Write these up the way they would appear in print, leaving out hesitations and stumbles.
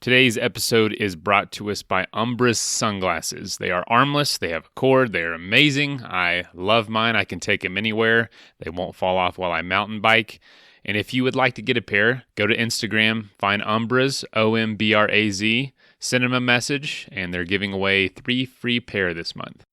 Today's episode is brought to us by Ombraz sunglasses. They are armless, they have a cord, they are amazing. I love mine. I can take them anywhere. They won't fall off while I mountain bike. And if you would like to get a pair, go to Instagram, find Ombraz, O-M-B-R-A-Z, send them a message, and they're giving away 3 free pair this month.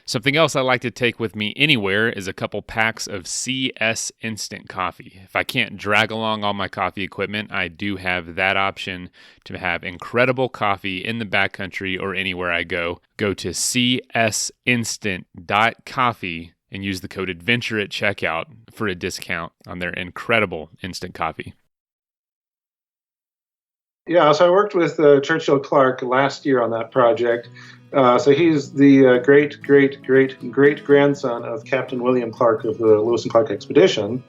Something else I like to take with me anywhere is a couple packs of CS instant coffee. If I can't drag along all my coffee equipment, I do have that option to have incredible coffee in the backcountry or anywhere I go. Go to csinstant.coffee and use the code ADVENTURE at checkout for a discount on their incredible instant coffee. Yeah, so I worked with Churchill Clark last year on that project. So he's the great-grandson of Captain William Clark of the Lewis and Clark expedition.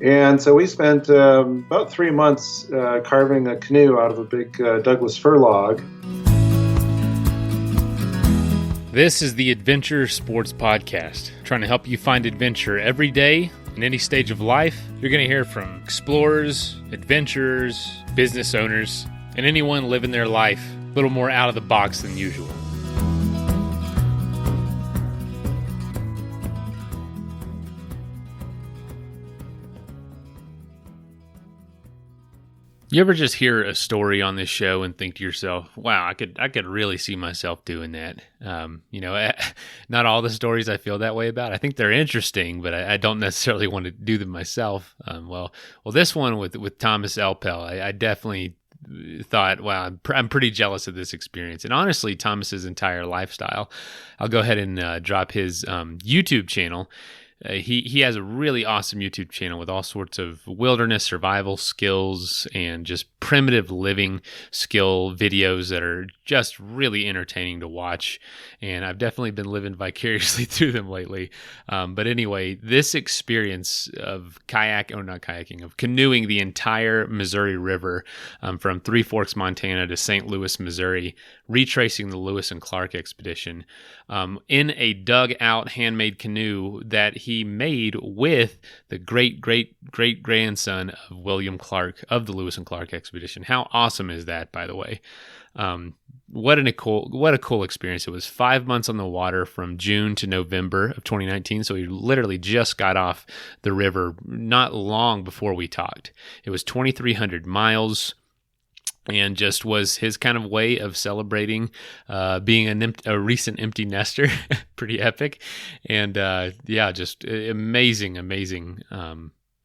And so we spent about 3 months carving a canoe out of a big Douglas Fir log. This is the Adventure Sports Podcast, trying to help you find adventure every day in any stage of life. You're going to hear from explorers, adventurers, business owners, and anyone living their life a little more out of the box than usual. You ever just hear a story on this show and think to yourself, wow, I could really see myself doing that. Not all the stories I feel that way about. I think they're interesting, but I don't necessarily want to do them myself. Well, this one with Thomas Elpel, I definitely thought, wow, I'm pretty jealous of this experience. And honestly, Thomas's entire lifestyle. I'll go ahead and drop his YouTube channel. He has a really awesome YouTube channel with all sorts of wilderness survival skills and just primitive living skill videos that are just really entertaining to watch. And I've definitely been living vicariously through them lately. But anyway, this experience of of canoeing the entire Missouri River from Three Forks, Montana to St. Louis, Missouri, retracing the Lewis and Clark expedition in a dug-out handmade canoe that he made with the great-grandson of William Clark of the Lewis and Clark expedition. How awesome is that, by the way? What a cool experience. It was 5 months on the water from June to November of 2019. So he literally just got off the river not long before we talked. It was 2,300 miles. And just was his kind of way of celebrating being a recent empty nester. Pretty epic. And just amazing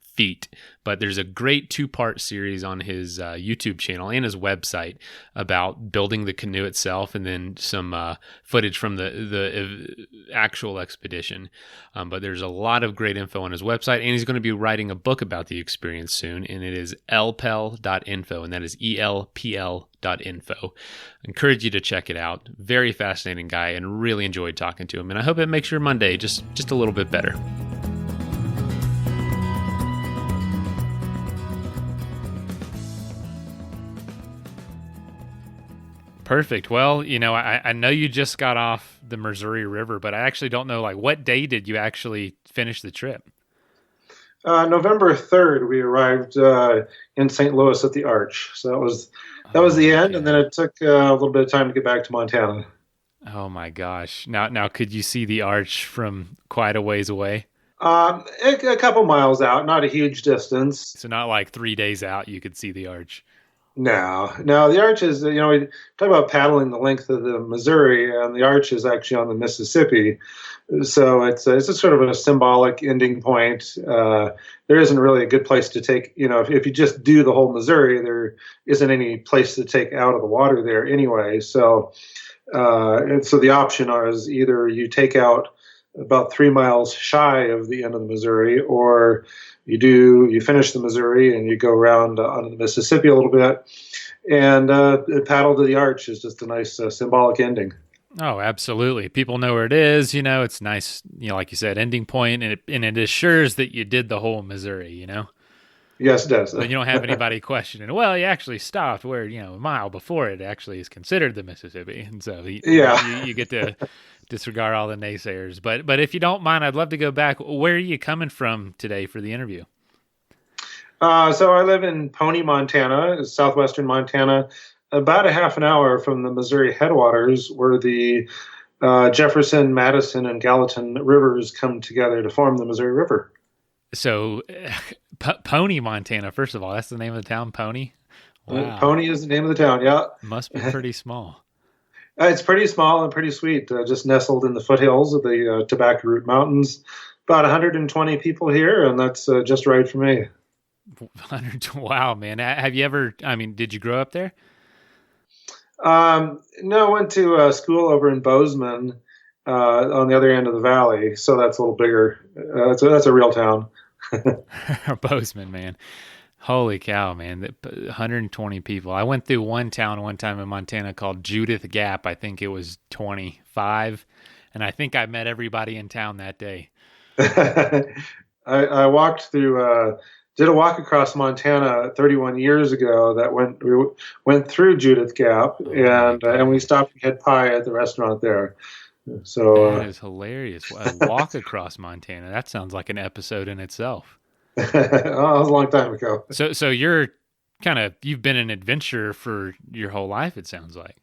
feat. But there's a great 2-part series on his YouTube channel and his website about building the canoe itself, and then some footage from the actual expedition. But there's a lot of great info on his website, and he's going to be writing a book about the experience soon, and it is elpel.info, and that is ELPL.info. I encourage you to check it out. Very fascinating guy, and really enjoyed talking to him, and I hope it makes your Monday just a little bit better. Perfect. Well, I know you just got off the Missouri River, but I actually don't know, what day did you actually finish the trip? November 3rd, we arrived in St. Louis at the Arch. So that was the end, and then it took a little bit of time to get back to Montana. Oh my gosh! Now, could you see the Arch from quite a ways away? A couple miles out, not a huge distance. So not like 3 days out, you could see the Arch. No, the Arch is, we talk about paddling the length of the Missouri, and the Arch is actually on the Mississippi. So it's a sort of a symbolic ending point. There isn't really a good place to take, if you just do the whole Missouri, there isn't any place to take out of the water there anyway. So, and so the option is either you take out about 3 miles shy of the end of the Missouri, or you finish the Missouri and you go around onto the Mississippi a little bit, and paddle to the Arch is just a nice symbolic ending. Oh, absolutely. People know where it is. It's nice, like you said, ending point, and it assures that you did the whole Missouri, Yes, it does. But you don't have anybody questioning, well, you actually stopped where, a mile before it actually is considered the Mississippi. And so you get to disregard all the naysayers. But if you don't mind, I'd love to go back. Where are you coming from today for the interview? So I live in Pony, Montana, southwestern Montana. about a half an hour from the Missouri headwaters, where the Jefferson, Madison, and Gallatin rivers come together to form the Missouri River. So, Pony, Montana. First of all, that's the name of the town, Pony. Wow, Pony is the name of the town. Yeah, must be pretty small. it's pretty small and pretty sweet. Just nestled in the foothills of the Tobacco Root Mountains. About 120 people here, and that's just right for me. Wow, man. Have you ever? I mean, did you grow up there? No, I went to school over in Bozeman, on the other end of the valley, so that's a little bigger. That's a real town. Bozeman, man. Holy cow, man. 120 people. I went through one town one time in Montana called Judith Gap. I think it was 25. And I think I met everybody in town that day. I walked through, did a walk across Montana 31 years ago that we went through Judith Gap, and we stopped and had pie at the restaurant there. So that is hilarious. A walk across Montana. That sounds like an episode in itself. oh, that was a long time ago. So you've been an adventurer for your whole life, it sounds like.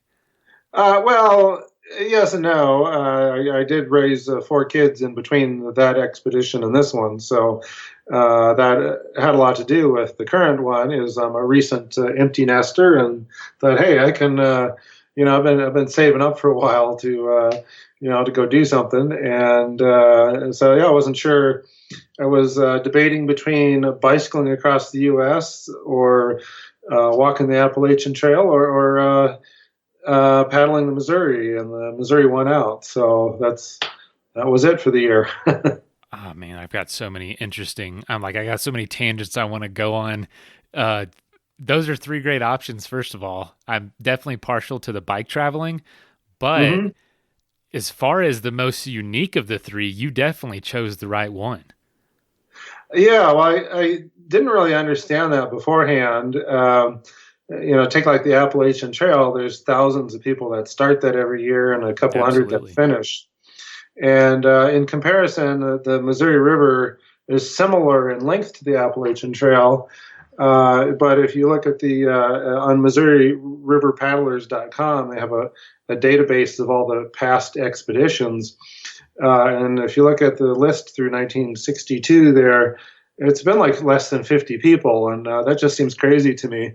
Well, yes and no. I did raise 4 kids in between that expedition and this one, so that had a lot to do with the current one. Is I'm a recent empty nester, and thought, hey, I can, I've been saving up for a while to, to go do something, and so yeah, I wasn't sure. I was debating between bicycling across the U.S. or walking the Appalachian Trail, or paddling the Missouri, and the Missouri won out. So that was it for the year. Oh man, I've got so many I got so many tangents I want to go on. Those are 3 great options. First of all, I'm definitely partial to the bike traveling, but as far as the most unique of the 3, you definitely chose the right one. Yeah, well, I didn't really understand that beforehand. Take like the Appalachian Trail. There's thousands of people that start that every year, and a couple hundred that finish. And in comparison, the Missouri River is similar in length to the Appalachian Trail. But if you look at the on MissouriRiverPaddlers.com, they have a database of all the past expeditions. And if you look at the list through 1962 there, it's been like less than 50 people. And that just seems crazy to me.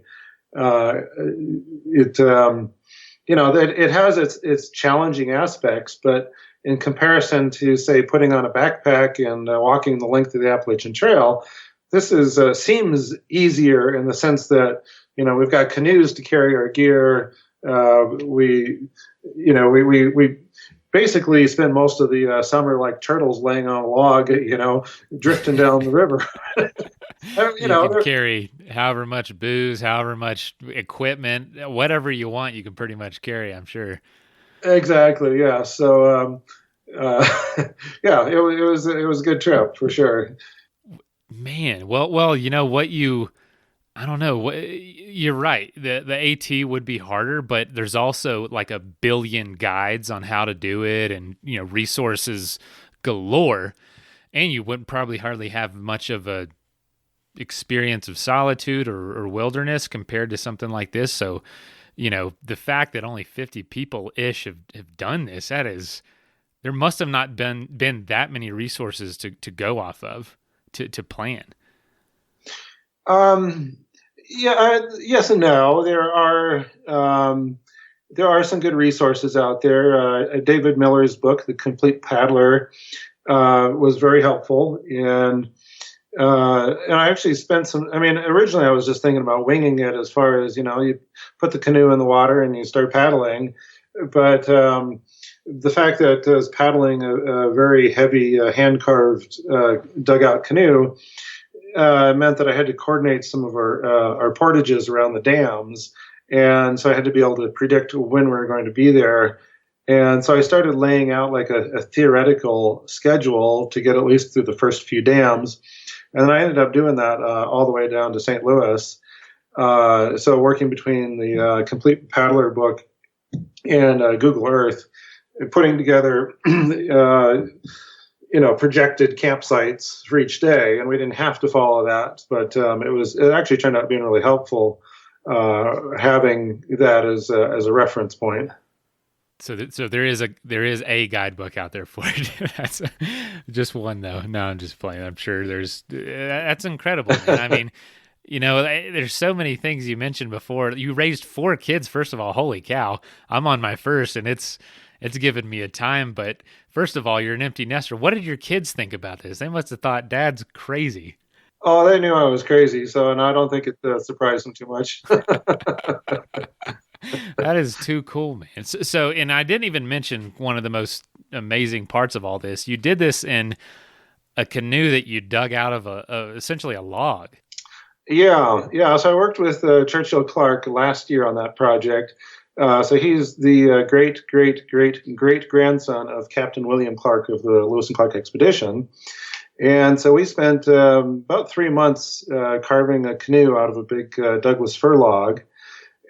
It has its challenging aspects, but in comparison to, say, putting on a backpack and walking the length of the Appalachian Trail, this seems easier in the sense that, we've got canoes to carry our gear. We basically spend most of the summer like turtles laying on a log, drifting down the river. You can carry however much booze, however much equipment, whatever you want, you can pretty much carry, I'm sure. Exactly. Yeah. So, yeah, it was a good trip for sure. Man, well, I don't know. You're right. The AT would be harder, but there's also like a billion guides on how to do it, and resources galore. And you wouldn't probably hardly have much of a experience of solitude or wilderness compared to something like this. So, the fact that only 50 people ish have done this, there must have not been that many resources to go off of to plan. Yes and no. There are some good resources out there. David Miller's book, The Complete Paddler, was very helpful, and I actually spent some. I mean, originally I was just thinking about winging it, as far as you put the canoe in the water and you start paddling, but the fact that I was paddling a very heavy hand carved dugout canoe meant that I had to coordinate some of our portages around the dams. And so I had to be able to predict when we were going to be there. And so I started laying out like a theoretical schedule to get at least through the first few dams. And then I ended up doing that all the way down to St. Louis. So working between the Complete Paddler book and Google Earth, putting together projected campsites for each day, and we didn't have to follow that, but it actually turned out being really helpful. having that as a reference point. So there is a guidebook out there for it. That's just one though. No, I'm just playing. I'm sure that's incredible, man. I mean, there's so many things you mentioned before. You raised 4 kids, first of all. Holy cow! I'm on my first, and it's given me a time. But first of all, you're an empty nester. What did your kids think about this? They must have thought Dad's crazy. Oh, they knew I was crazy, and I don't think it surprised them too much. That is too cool, man. So, and I didn't even mention one of the most amazing parts of all this. You did this in a canoe that you dug out of essentially a log. Yeah. So I worked with Churchill Clark last year on that project. So he's the great grandson of Captain William Clark of the Lewis and Clark expedition. And so we spent about 3 months carving a canoe out of a big Douglas Fir log.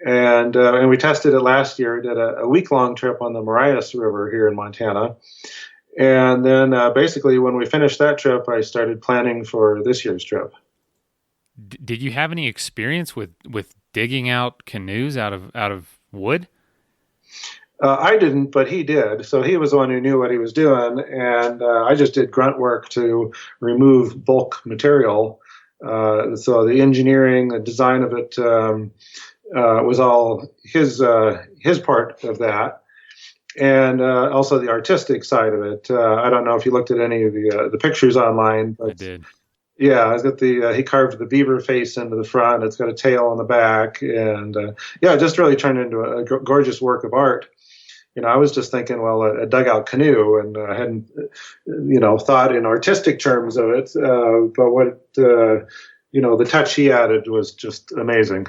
And we tested it last year. We did a week-long trip on the Marias River here in Montana. And then basically when we finished that trip, I started planning for this year's trip. Did you have any experience with digging out canoes out of wood? I didn't, but he did. So he was the one who knew what he was doing. And I just did grunt work to remove bulk material. So the engineering, the design of it, was all his part of that, and also the artistic side of it. I don't know if you looked at any of the pictures online, but I did. Yeah, it's got he carved the beaver face into the front. It's got a tail on the back, and just really turned into a gorgeous work of art. I was just thinking, well, a dugout canoe, and I hadn't, thought in artistic terms of it. But what the touch he added was just amazing.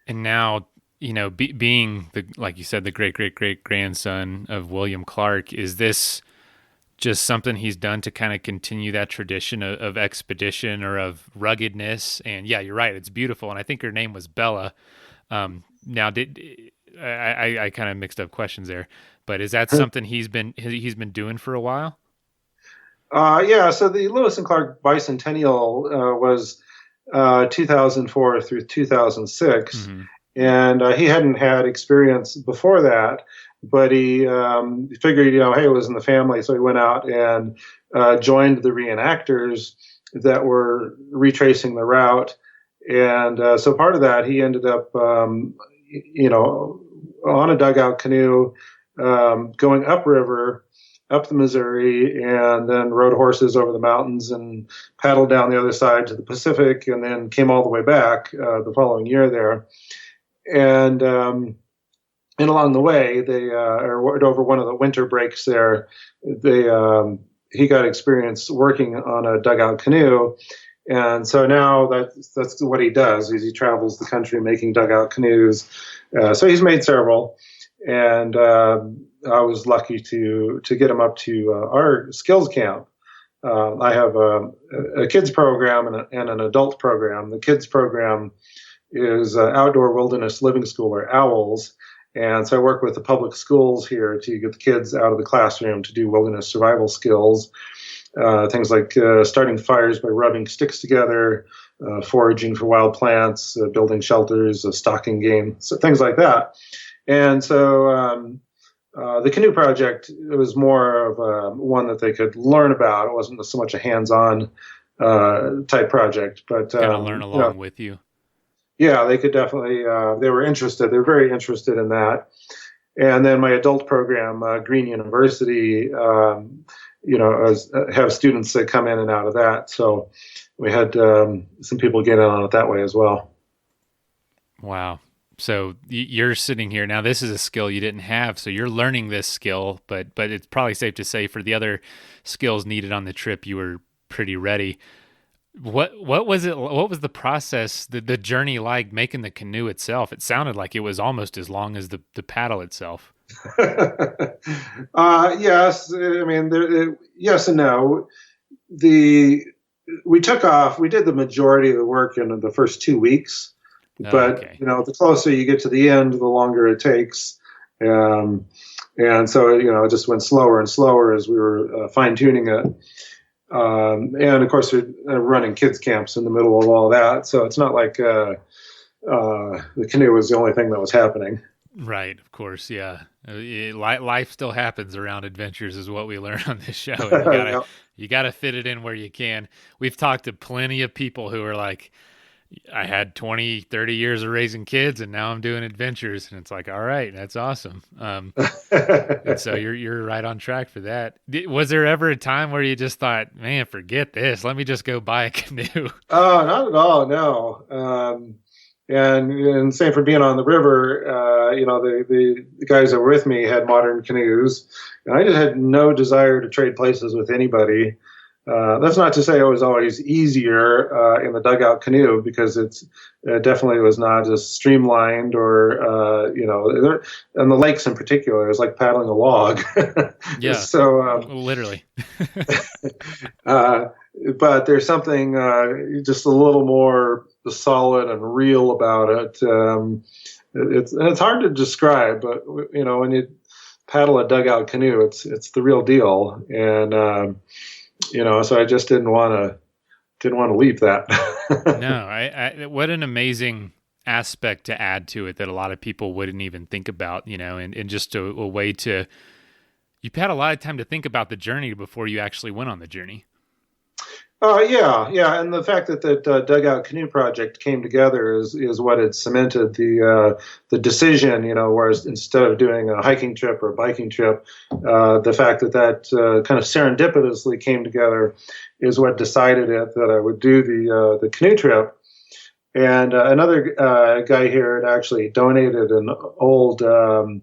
And now, being like you said, the great grandson of William Clark, is this just something he's done to kind of continue that tradition of expedition or of ruggedness? And yeah, you're right, it's beautiful. And I think her name was Bella. Now, I kind of mixed up questions there, but is that something he's been doing for a while? So the Lewis and Clark bicentennial was 2004 through 2006. Mm-hmm. And he hadn't had experience before that, but he figured, hey, it was in the family. So he went out and joined the reenactors that were retracing the route. And so part of that, he ended up, on a dugout canoe, going upriver, up the Missouri, and then rode horses over the mountains and paddled down the other side to the Pacific, and then came all the way back the following year there. And along the way, they or over one of the winter breaks there, he got experience working on a dugout canoe. And so now that's what he does. He travels the country making dugout canoes. So he's made several, and I was lucky to get him up to our skills camp. I have a kids program and an adult program. The kids program is Outdoor Wilderness Living School, or OWLS. And so I work with the public schools here to get the kids out of the classroom to do wilderness survival skills. Things like starting fires by rubbing sticks together, foraging for wild plants, building shelters, stalking game, so things like that. And so the canoe project, it was more of one that they could learn about. It wasn't so much a hands-on type project, but kind of learn along with you. Yeah, they could definitely. They were interested. They're very interested in that. And then my adult program, Green University, have students that come in and out of that. So we had some people get in on it that way as well. Wow. So you're sitting here now. This is a skill you didn't have, so you're learning this skill. But it's probably safe to say for the other skills needed on the trip, you were pretty ready. What was it? What was the process, the journey like making the canoe itself? It sounded like it was almost as long as the paddle itself. Yes, I mean, yes and no. We took off. We did the majority of the work in the first 2 weeks, but okay. The closer you get to the end, the longer it takes. And so it just went slower and slower as we were fine tuning it. And of course, we're running kids camps in the middle of all that, so it's not like the canoe was the only thing that was happening. Right, of course, yeah. Life still happens around adventures, is what we learn on this show, and Yeah. you gotta fit it in where you can. We've talked to plenty of people who are like, I had 20, 30 years of raising kids, and now I'm doing adventures, and it's like, all right, that's awesome. And so you're right on track for that. Was there ever a time where you just thought, man, forget this, let me just go buy a canoe? Oh, not at all. No. And same for being on the river. The guys that were with me had modern canoes, and I just had no desire to trade places with anybody. That's not to say it was always easier in the dugout canoe, because it definitely was not as streamlined, or and the lakes in particular, it was like paddling a log. Yeah, So literally. but there's something just a little more solid and real about it. It's hard to describe, but when you paddle a dugout canoe, it's the real deal. And so I just didn't want to leave that. No, I what an amazing aspect to add to it that a lot of people wouldn't even think about, and just a way to, you've had a lot of time to think about the journey before you actually went on the journey. Yeah, and the fact that Dugout Canoe project came together is what had cemented the decision. Whereas instead of doing a hiking trip or a biking trip, the fact that kind of serendipitously came together is what decided it that I would do the canoe trip. And another guy here had actually donated an old, worn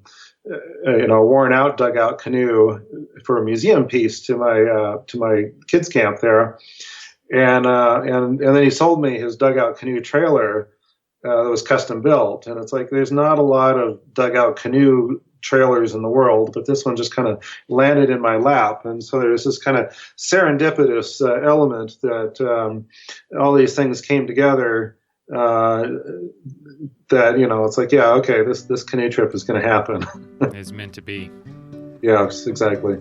out dugout canoe for a museum piece to my kids' camp there. And then he sold me his dugout canoe trailer that was custom built. And it's like, there's not a lot of dugout canoe trailers in the world, but this one just kind of landed in my lap. And so there's this kind of serendipitous element that all these things came together, that it's like, yeah, okay, this canoe trip is going to happen. It's meant to be. Yes, exactly.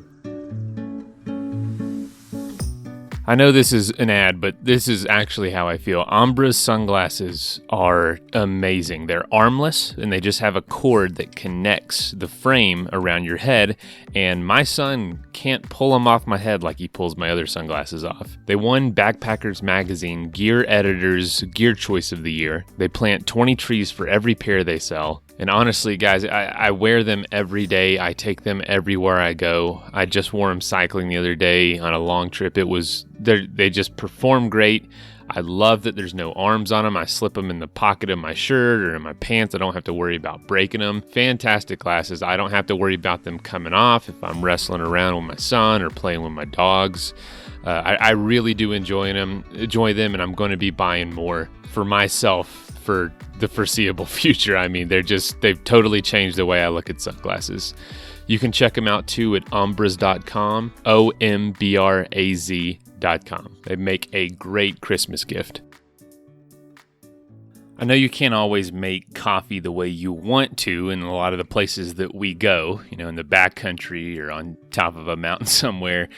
I know this is an ad, but this is actually how I feel. Ombraz sunglasses are amazing. They're armless, and they just have a cord that connects the frame around your head, and my son can't pull them off my head like he pulls my other sunglasses off. They won Backpackers Magazine Gear Editor's Gear Choice of the Year. They plant 20 trees for every pair they sell. And honestly, guys, I wear them every day. I take them everywhere I go. I just wore them cycling the other day on a long trip. They just perform great. I love that there's no arms on them. I slip them in the pocket of my shirt or in my pants. I don't have to worry about breaking them. Fantastic glasses. I don't have to worry about them coming off if I'm wrestling around with my son or playing with my dogs. I really do enjoy them, and I'm going to be buying more for myself for the foreseeable future. I mean, they've totally changed the way I look at sunglasses. You can check them out too at ombraz.com, OMBRAZ.com. They make a great Christmas gift. I know you can't always make coffee the way you want to in a lot of the places that we go, in the backcountry or on top of a mountain somewhere.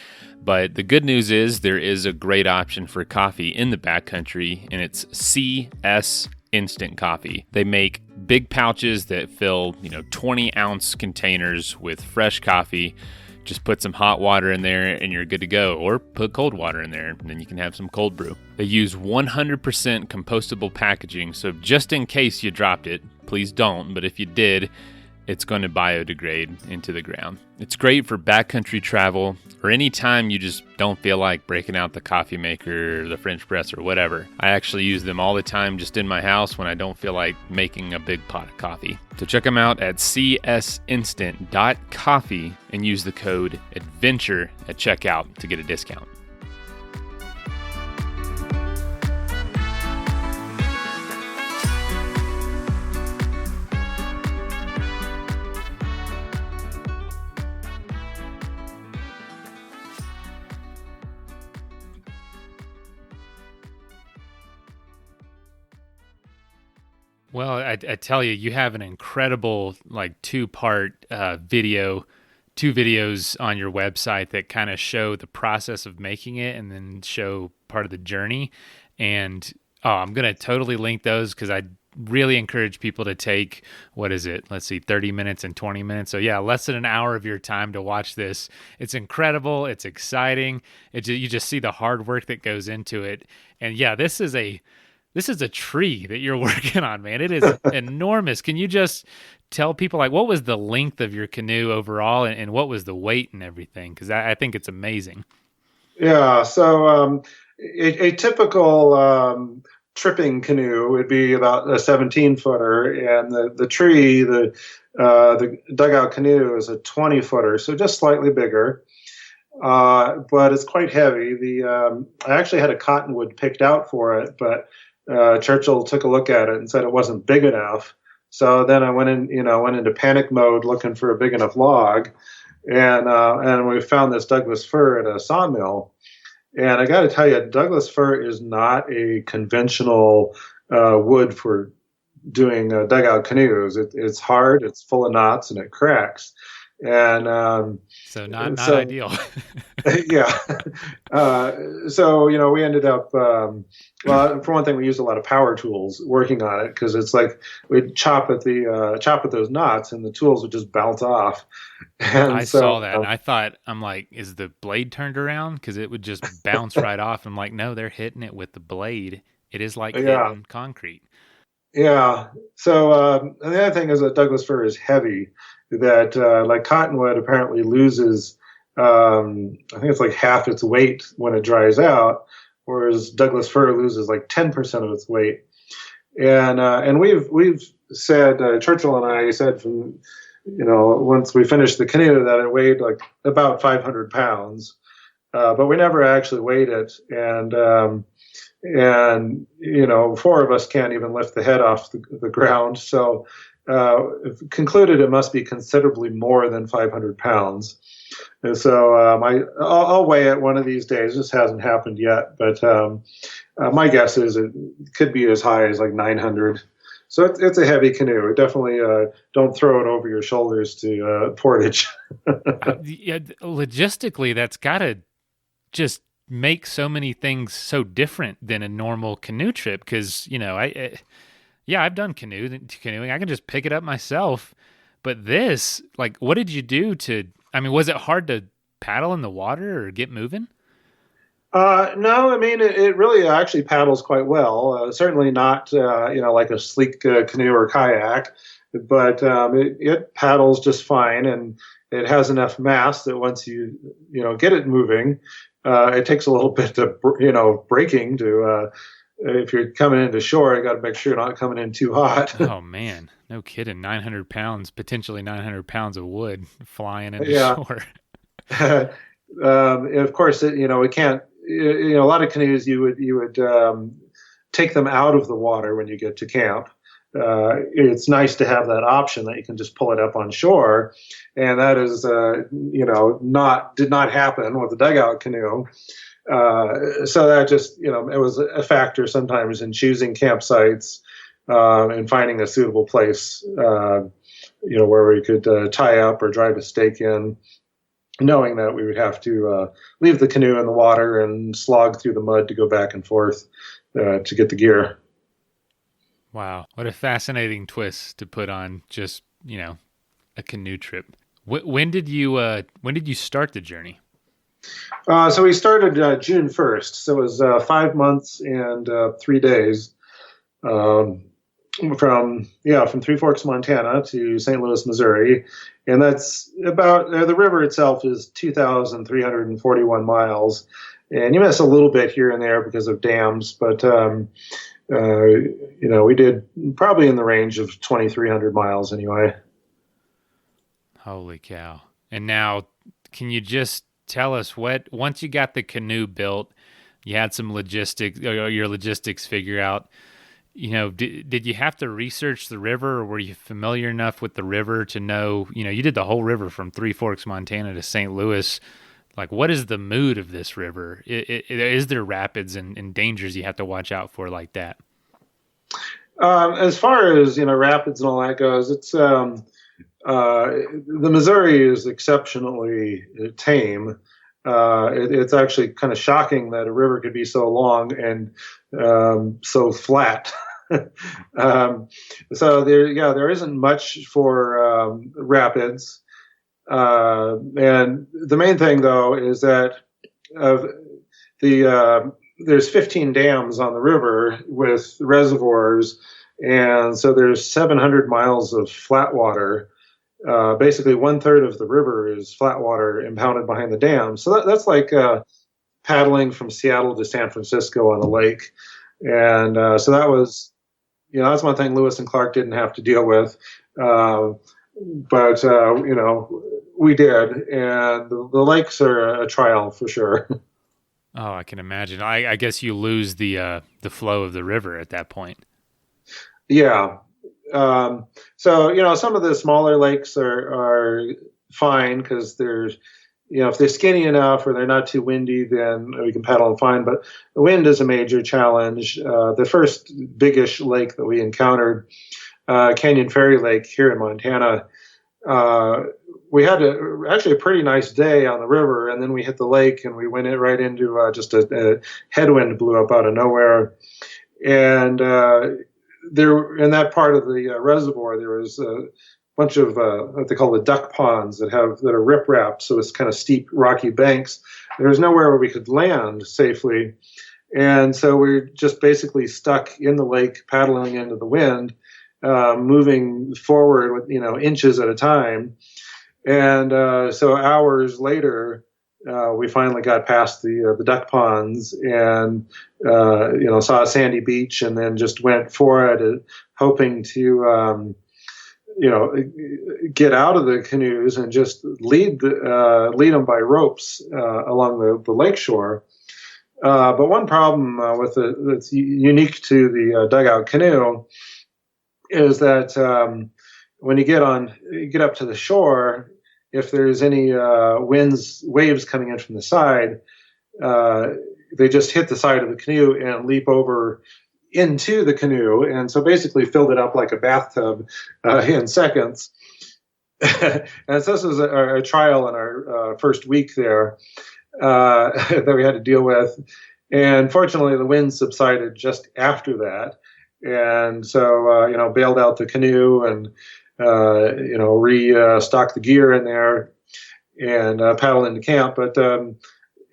But the good news is there is a great option for coffee in the backcountry, and it's CS Instant Coffee. They make big pouches that fill, 20-ounce containers with fresh coffee. Just put some hot water in there and you're good to go, or put cold water in there and then you can have some cold brew. They use 100% compostable packaging, so just in case you dropped it, please don't, but if you did, it's going to biodegrade into the ground. It's great for backcountry travel or any time you just don't feel like breaking out the coffee maker or the French press or whatever. I actually use them all the time just in my house when I don't feel like making a big pot of coffee. So check them out at csinstant.coffee and use the code ADVENTURE at checkout to get a discount. Well, I tell you, you have an incredible two-part two videos on your website that kind of show the process of making it and then show part of the journey. And I'm going to totally link those because really encourage people to take, what is it? Let's see, 30 minutes and 20 minutes. So yeah, less than an hour of your time to watch this. It's incredible. It's exciting. You just see the hard work that goes into it. And yeah, this is a tree that you're working on, man. It is enormous. Can you just tell people, like, what was the length of your canoe overall, and what was the weight and everything? Because I think it's amazing. Yeah. So a typical tripping canoe would be about a 17 footer, and the tree, the dugout canoe, is a 20 footer, so just slightly bigger. But it's quite heavy. I actually had a cottonwood picked out for it, but Churchill took a look at it and said it wasn't big enough. So then I went into panic mode looking for a big enough log, and we found this Douglas fir at a sawmill. And I got to tell you, Douglas fir is not a conventional wood for doing dugout canoes. It's hard, it's full of knots, and it cracks. And so not so, ideal. yeah. So we ended up. Well, for one thing, we used a lot of power tools working on it, because it's like we'd chop at those knots, and the tools would just bounce off. And I saw that, and I thought, I'm like, is the blade turned around? Because it would just bounce right off. I'm like, no, they're hitting it with the blade. It is like hitting concrete. Yeah. So and the other thing is that Douglas fir is heavy. That like cottonwood apparently loses, I think it's like half its weight when it dries out, whereas Douglas fir loses like 10% of its weight. And we've said, Churchill and I said, from once we finished the canoe, that it weighed like about 500 pounds, but we never actually weighed it. And four of us can't even lift the head off the ground. So concluded it must be considerably more than 500 pounds. And so I'll weigh it one of these days. This hasn't happened yet, but my guess is it could be as high as like 900. So it's a heavy canoe. Definitely don't throw it over your shoulders to Portage. Yeah, logistically, that's got to just make so many things so different than a normal canoe trip. Because I've done canoeing. I can just pick it up myself. But this, like, what did you do was it hard to paddle in the water or get moving? No, I mean, it really actually paddles quite well. Certainly not, like a sleek canoe or kayak, but it paddles just fine. And it has enough mass that once you get it moving, it takes a little bit of, braking to, if you're coming into shore, you got to make sure you're not coming in too hot. Oh man, no kidding. 900 pounds, potentially 900 pounds of wood flying into shore. Of course, we can't. A lot of canoes you would take them out of the water when you get to camp. It's nice to have that option that you can just pull it up on shore, and that is did not happen with the dugout canoe. So that just it was a factor sometimes in choosing campsites and finding a suitable place where we could tie up or drive a stake in, knowing that we would have to leave the canoe in the water and slog through the mud to go back and forth to get the gear. Wow, what a fascinating twist to put on just a canoe trip. When did you start the journey? So we started June 1st. So it was 5 months and 3 days from Three Forks, Montana to St. Louis, Missouri. And that's about, the river itself is 2,341 miles. And you miss a little bit here and there because of dams, but, we did probably in the range of 2,300 miles anyway. Holy cow. And now, can you just tell us once you got the canoe built, you had some your logistics figure out, did you have to research the river, or were you familiar enough with the river to know, you did the whole river from Three Forks, Montana to St. Louis. Like, what is the mood of this river? Is there rapids and dangers you have to watch out for like that? As far as, rapids and all that goes, it's, the Missouri is exceptionally tame. It's actually kind of shocking that a river could be so long and so flat. um, so there isn't much for rapids. And the main thing, though, is that of there's 15 dams on the river with reservoirs, and so there's 700 miles of flat water. Basically, 1/3 of the river is flat water impounded behind the dam. So that's like paddling from Seattle to San Francisco on a lake. And so that was, that's one thing Lewis and Clark didn't have to deal with. But we did. And the lakes are a trial for sure. Oh, I can imagine. I guess you lose the flow of the river at that point. Yeah. So, some of the smaller lakes are fine because there's, if they're skinny enough or they're not too windy, then we can paddle them fine. But the wind is a major challenge. The first biggish lake that we encountered, Canyon Ferry Lake here in Montana, we had actually a pretty nice day on the river, and then we hit the lake and we went right into just a headwind blew up out of nowhere. And there, in that part of the reservoir, there was a bunch of what they call the duck ponds that are riprap, so it's kind of steep, rocky banks. There was nowhere where we could land safely, and so we're just basically stuck in the lake, paddling into the wind, moving forward with inches at a time. And so hours later, we finally got past the duck ponds and saw a sandy beach, and then just went for it, hoping to get out of the canoes and just lead them by ropes along the lakeshore. But one problem that's unique to the Dugout Canoe is that when you get up to the shore, if there's any waves coming in from the side, they just hit the side of the canoe and leap over into the canoe, and so basically filled it up like a bathtub in seconds. And so this was a trial in our first week there that we had to deal with. And fortunately, the wind subsided just after that. And so, bailed out the canoe and, restocked the gear in there and paddled into camp. But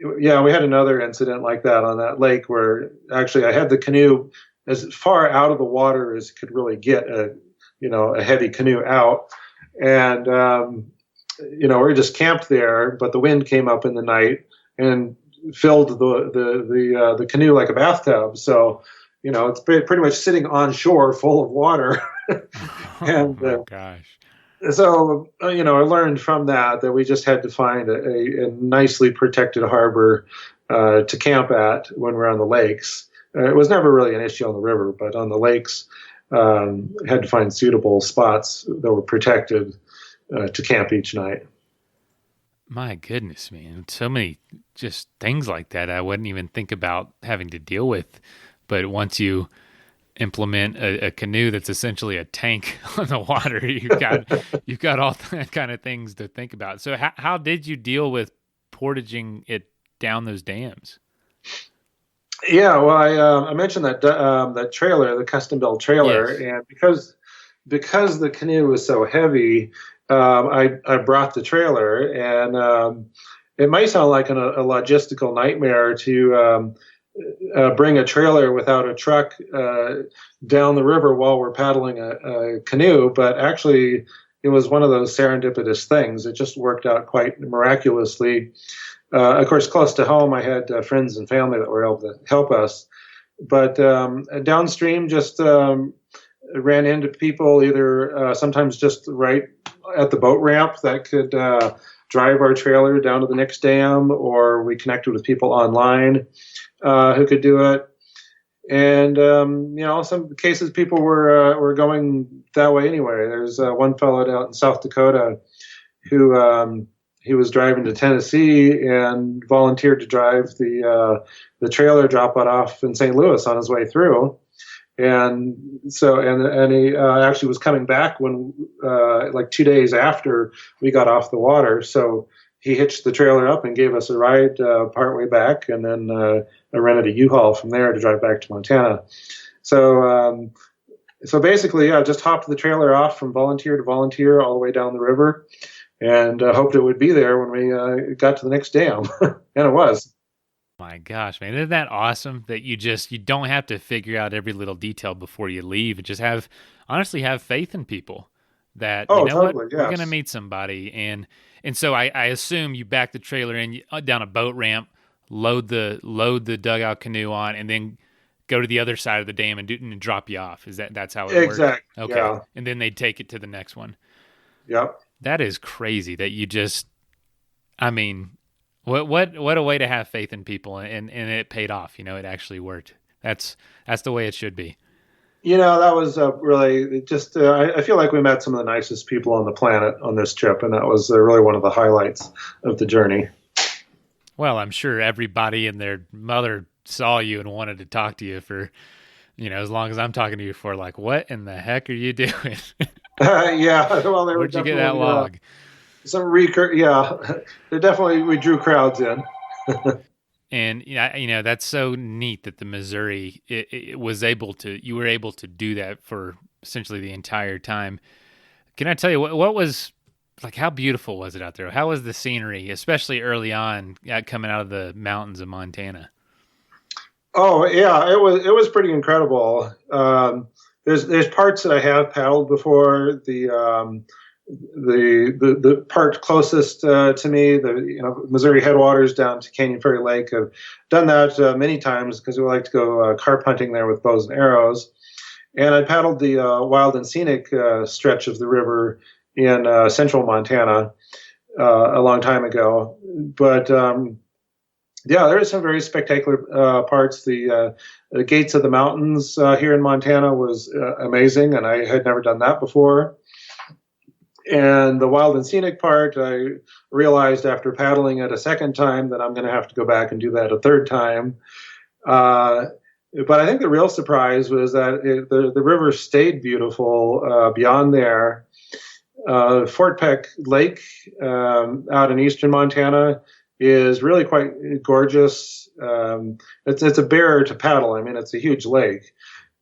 we had another incident like that on that lake where actually I had the canoe as far out of the water as could really get a heavy canoe out. And, we just camped there, but the wind came up in the night and filled the canoe like a bathtub. So, it's pretty much sitting on shore full of water. And, oh my gosh. So, I learned from that we just had to find a nicely protected harbor to camp at when we're on the lakes. It was never really an issue on the river, but on the lakes, had to find suitable spots that were protected to camp each night. My goodness, man. So many just things like that I wouldn't even think about having to deal with. But once you implement a canoe that's essentially a tank on the water, you've got all that kind of things to think about. So how did you deal with portaging it down those dams? Yeah, well, I mentioned that trailer, the custom built trailer, yes. And because the canoe was so heavy, I brought the trailer, and it might sound like a logistical nightmare to bring a trailer without a truck down the river while we're paddling a canoe, but actually it was one of those serendipitous things. It just worked out quite miraculously. Of course, close to home, I had friends and family that were able to help us. But downstream, just ran into people either sometimes just right at the boat ramp that could drive our trailer down to the next dam, or we connected with people online who could do it. And some cases people were going that way anyway. There's one fellow out in South Dakota who he was driving to Tennessee and volunteered to drive the trailer, drop it off in St. Louis on his way through. And so, and he actually was coming back when, like 2 days after we got off the water. So he hitched the trailer up and gave us a ride partway back, and then I rented a U-Haul from there to drive back to Montana. So basically, yeah, just hopped the trailer off from volunteer to volunteer all the way down the river, and hoped it would be there when we got to the next dam, and it was. My gosh, man, isn't that awesome that you don't have to figure out every little detail before you leave and just honestly have faith in people that, you Oh, know what, totally, we're gonna yes, meet somebody. And so I assume you back the trailer in down a boat ramp, load the dugout canoe on, and then go to the other side of the dam and drop you off. That's how it worked? exact, Okay. yeah, And then they'd take it to the next one. yep. That is crazy that you just, I mean, what a way to have faith in people, and it paid off. You know, it actually worked. That's the way it should be. That was really just. I feel like we met some of the nicest people on the planet on this trip, and that was really one of the highlights of the journey. Well, I'm sure everybody and their mother saw you and wanted to talk to you for, as long as I'm talking to you for, like, what in the heck are you doing? Yeah, well, there were Where'd you get that definitely log? some recur. Yeah, there definitely we drew crowds in. And that's so neat that the Missouri it was able to you were able to do that for essentially the entire time. Can I tell you what was like? How beautiful was it out there? How was the scenery, especially early on, coming out of the mountains of Montana? Oh yeah, it was pretty incredible. There's parts that I have paddled before. The part closest to me, the Missouri headwaters down to Canyon Ferry Lake, I've done that many times because we like to go carp hunting there with bows and arrows. And I paddled the wild and scenic stretch of the river in central Montana a long time ago. But yeah, there are some very spectacular parts. The gates of the mountains here in Montana was amazing, and I had never done that before. And the wild and scenic part, I realized after paddling it a second time that I'm going to have to go back and do that a third time. Uh, but I think the real surprise was that the river stayed beautiful beyond there. Fort Peck Lake out in eastern Montana is really quite gorgeous. It's a bear to paddle. I mean, it's a huge lake.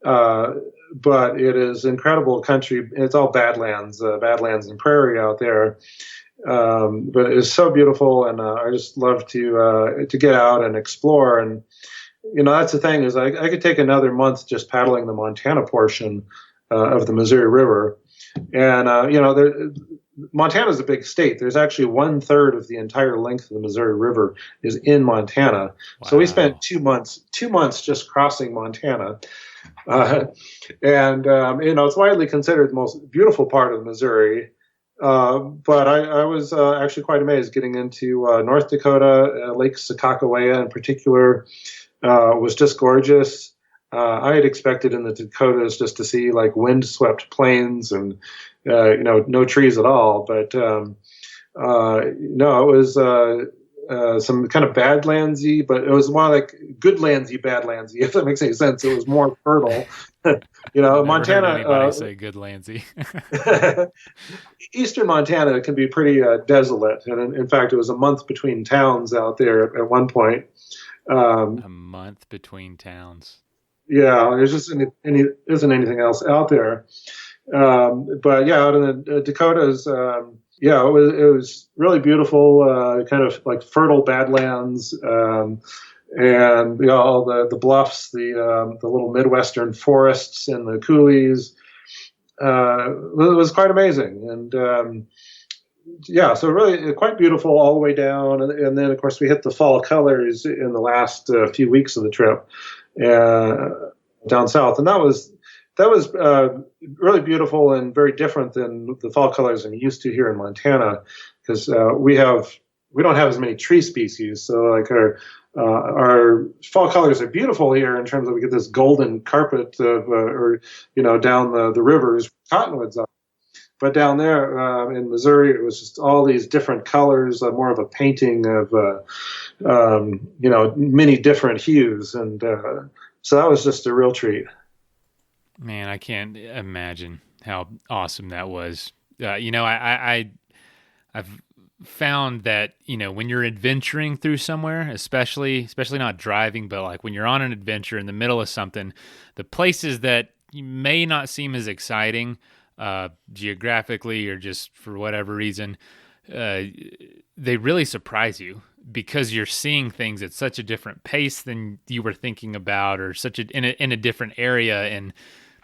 Uh, but it is incredible country. It's all badlands and prairie out there. But it's so beautiful, and I just love to get out and explore. And that's the thing is I could take another month just paddling the Montana portion of the Missouri River, and Montana is a big state. There's actually 1/3 of the entire length of the Missouri River is in Montana. Wow. So we spent 2 months just crossing Montana. And it's widely considered the most beautiful part of Missouri. But I was actually quite amazed getting into North Dakota. Lake Sakakawea in particular was just gorgeous. I had expected in the Dakotas just to see like windswept plains and no trees at all. But no, it was some kind of badlandsy, but it was more like goodlandsy, badlandsy, if that makes any sense. It was more fertile. Montana. Anybody say goodlandsy? Eastern Montana can be pretty desolate, and in fact, it was a month between towns out there at one point. A month between towns. Yeah, there's just isn't anything else out there. But yeah, out in the Dakotas, yeah, it was really beautiful, kind of like fertile badlands, and all the bluffs, the little Midwestern forests and the coulees. It was quite amazing, and yeah, so really quite beautiful all the way down, and then of course we hit the fall colors in the last few weeks of the trip down south, and that was really beautiful and very different than the fall colors I'm used to here in Montana, because we don't have as many tree species. So like our fall colors are beautiful here in terms of we get this golden carpet of, down the rivers, cottonwoods are. But down there in Missouri, it was just all these different colors, more of a painting of, many different hues. And so that was just a real treat. Man, I can't imagine how awesome that was. I've found that, when you're adventuring through somewhere, especially not driving, but like when you're on an adventure in the middle of something, the places that may not seem as exciting geographically or just for whatever reason, uh, they really surprise you because you're seeing things at such a different pace than you were thinking about, or in a different area. And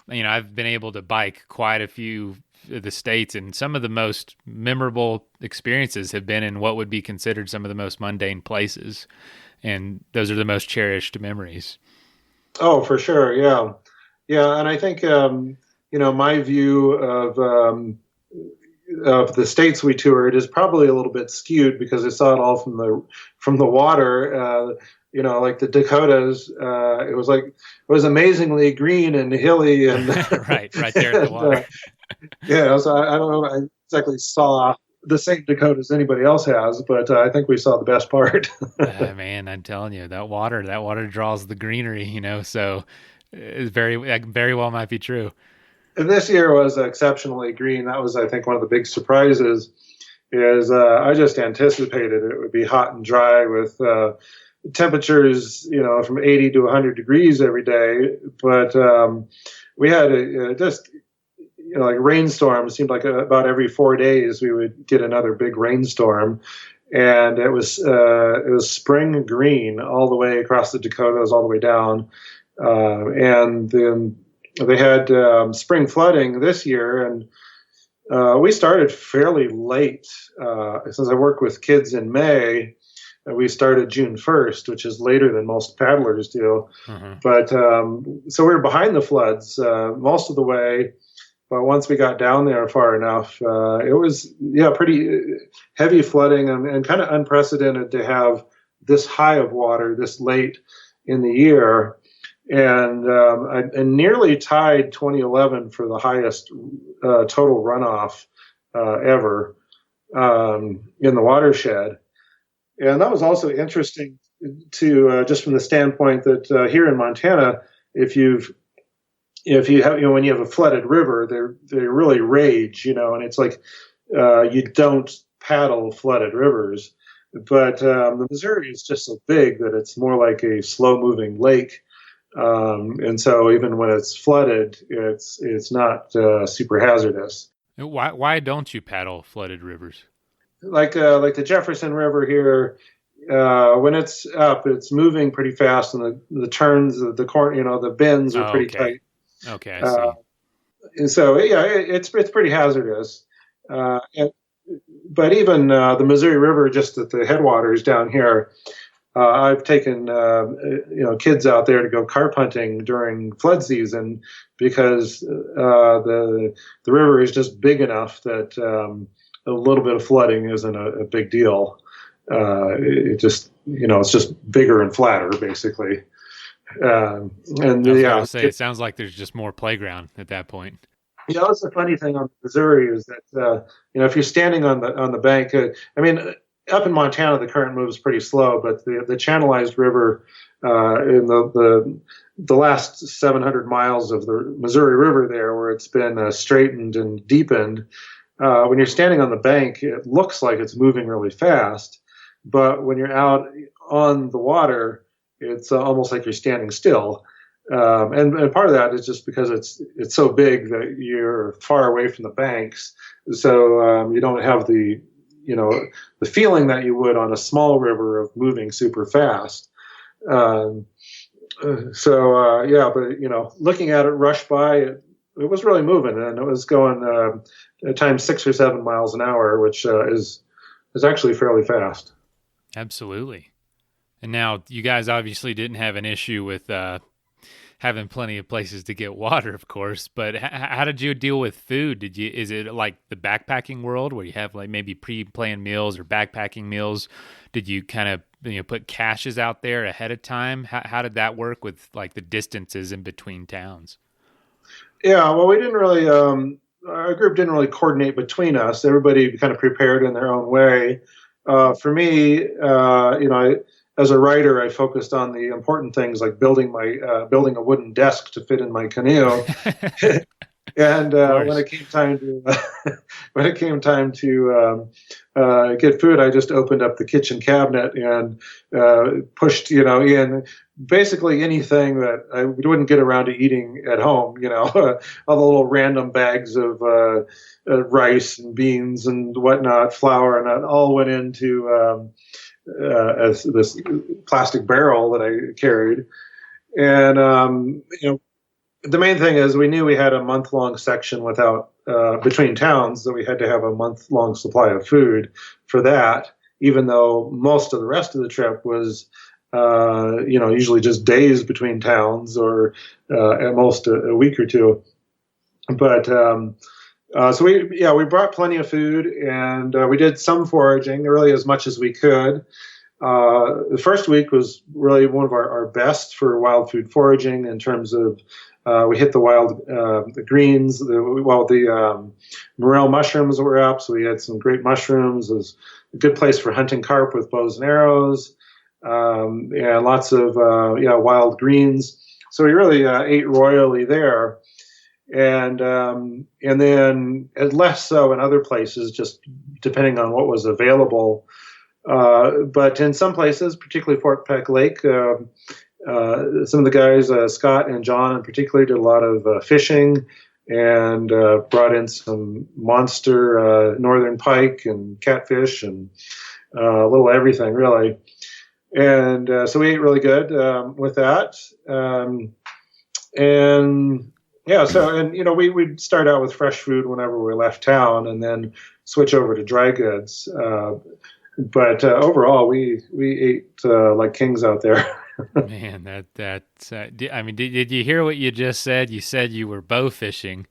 I've been able to bike quite a few of the states, and some of the most memorable experiences have been in what would be considered some of the most mundane places, and those are the most cherished memories. Oh, for sure. Yeah. Yeah. And I think, my view of the states we toured is probably a little bit skewed because I saw it all from the water. Like the Dakotas, it was amazingly green and hilly and right there at the and, water. yeah. So I don't know. I exactly saw the same Dakotas anybody else has, but I think we saw the best part. Man, I'm telling you, that water draws the greenery, so it's very well might be true. And this year was exceptionally green. That was, I think, one of the big surprises. Is I just anticipated it would be hot and dry with temperatures, from 80 to 100 degrees every day. But we had just, like rainstorms. It seemed like about every 4 days we would get another big rainstorm, and it was spring green all the way across the Dakotas, all the way down, and then they had spring flooding this year, and we started fairly late. Since I work with kids in May, we started June 1st, which is later than most paddlers do. But so we were behind the floods most of the way. But once we got down there far enough, it was, pretty heavy flooding and kind of unprecedented to have this high of water this late in the year. And I nearly tied 2011 for the highest total runoff ever in the watershed. And that was also interesting to just from the standpoint that here in Montana, if you have, when you have a flooded river, they really rage, and it's like you don't paddle flooded rivers. But the Missouri is just so big that it's more like a slow moving lake. And so even when it's flooded, it's not super hazardous. Why don't you paddle flooded rivers? Like the Jefferson River here, when it's up, it's moving pretty fast, and the turns, the corner, the bends are pretty tight. Okay, I see. And so it's pretty hazardous. But even the Missouri River, just at the headwaters down here, I've taken kids out there to go carp hunting during flood season because the river is just big enough that a little bit of flooding isn't a big deal. It just it's just bigger and flatter basically. And I was gonna say, it sounds like there's just more playground at that point. That's the funny thing on Missouri is that if you're standing on the bank, up in Montana, the current moves pretty slow, but the channelized river in the last 700 miles of the Missouri River there, where it's been straightened and deepened, when you're standing on the bank, it looks like it's moving really fast, but when you're out on the water, it's almost like you're standing still. And part of that is just because it's so big that you're far away from the banks, so you don't have the feeling that you would on a small river of moving super fast. But looking at it rush by, it was really moving, and it was going at times 6 or 7 miles an hour, which is actually fairly fast. Absolutely. And now you guys obviously didn't have an issue with having plenty of places to get water, of course, but how did you deal with food? Is it like the backpacking world where you have like maybe pre-planned meals or backpacking meals? Did you kind of put caches out there ahead of time? How did that work with like the distances in between towns? Yeah, well, we didn't really, our group didn't really coordinate between us. Everybody kind of prepared in their own way. For me, as a writer, I focused on the important things like building a wooden desk to fit in my canoe. And Of when course. it came time to when it came time to get food, I just opened up the kitchen cabinet and pushed, in basically anything that I wouldn't get around to eating at home. All the little random bags of rice and beans and whatnot, flour, and that all went into as this plastic barrel that I carried. And the main thing is we knew we had a month-long section without between towns, that we had to have a month-long supply of food for that, even though most of the rest of the trip was usually just days between towns, or at most a week or two. But so we brought plenty of food, and we did some foraging, really as much as we could. The first week was really one of our best for wild food foraging, in terms of we hit the wild the greens, the morel mushrooms were up, so we had some great mushrooms. It was a good place for hunting carp with bows and arrows, and lots of wild greens. So we really ate royally there. And then less so in other places, just depending on what was available. But in some places, particularly Fort Peck Lake, some of the guys, Scott and John in particular, did a lot of fishing, and brought in some monster northern pike and catfish, and a little everything, really. And so we ate really good with that. And yeah, we'd start out with fresh food whenever we left town, and then switch over to dry goods. But overall, we ate like kings out there. Man, that's. I mean, did you hear what you just said? You said you were bow fishing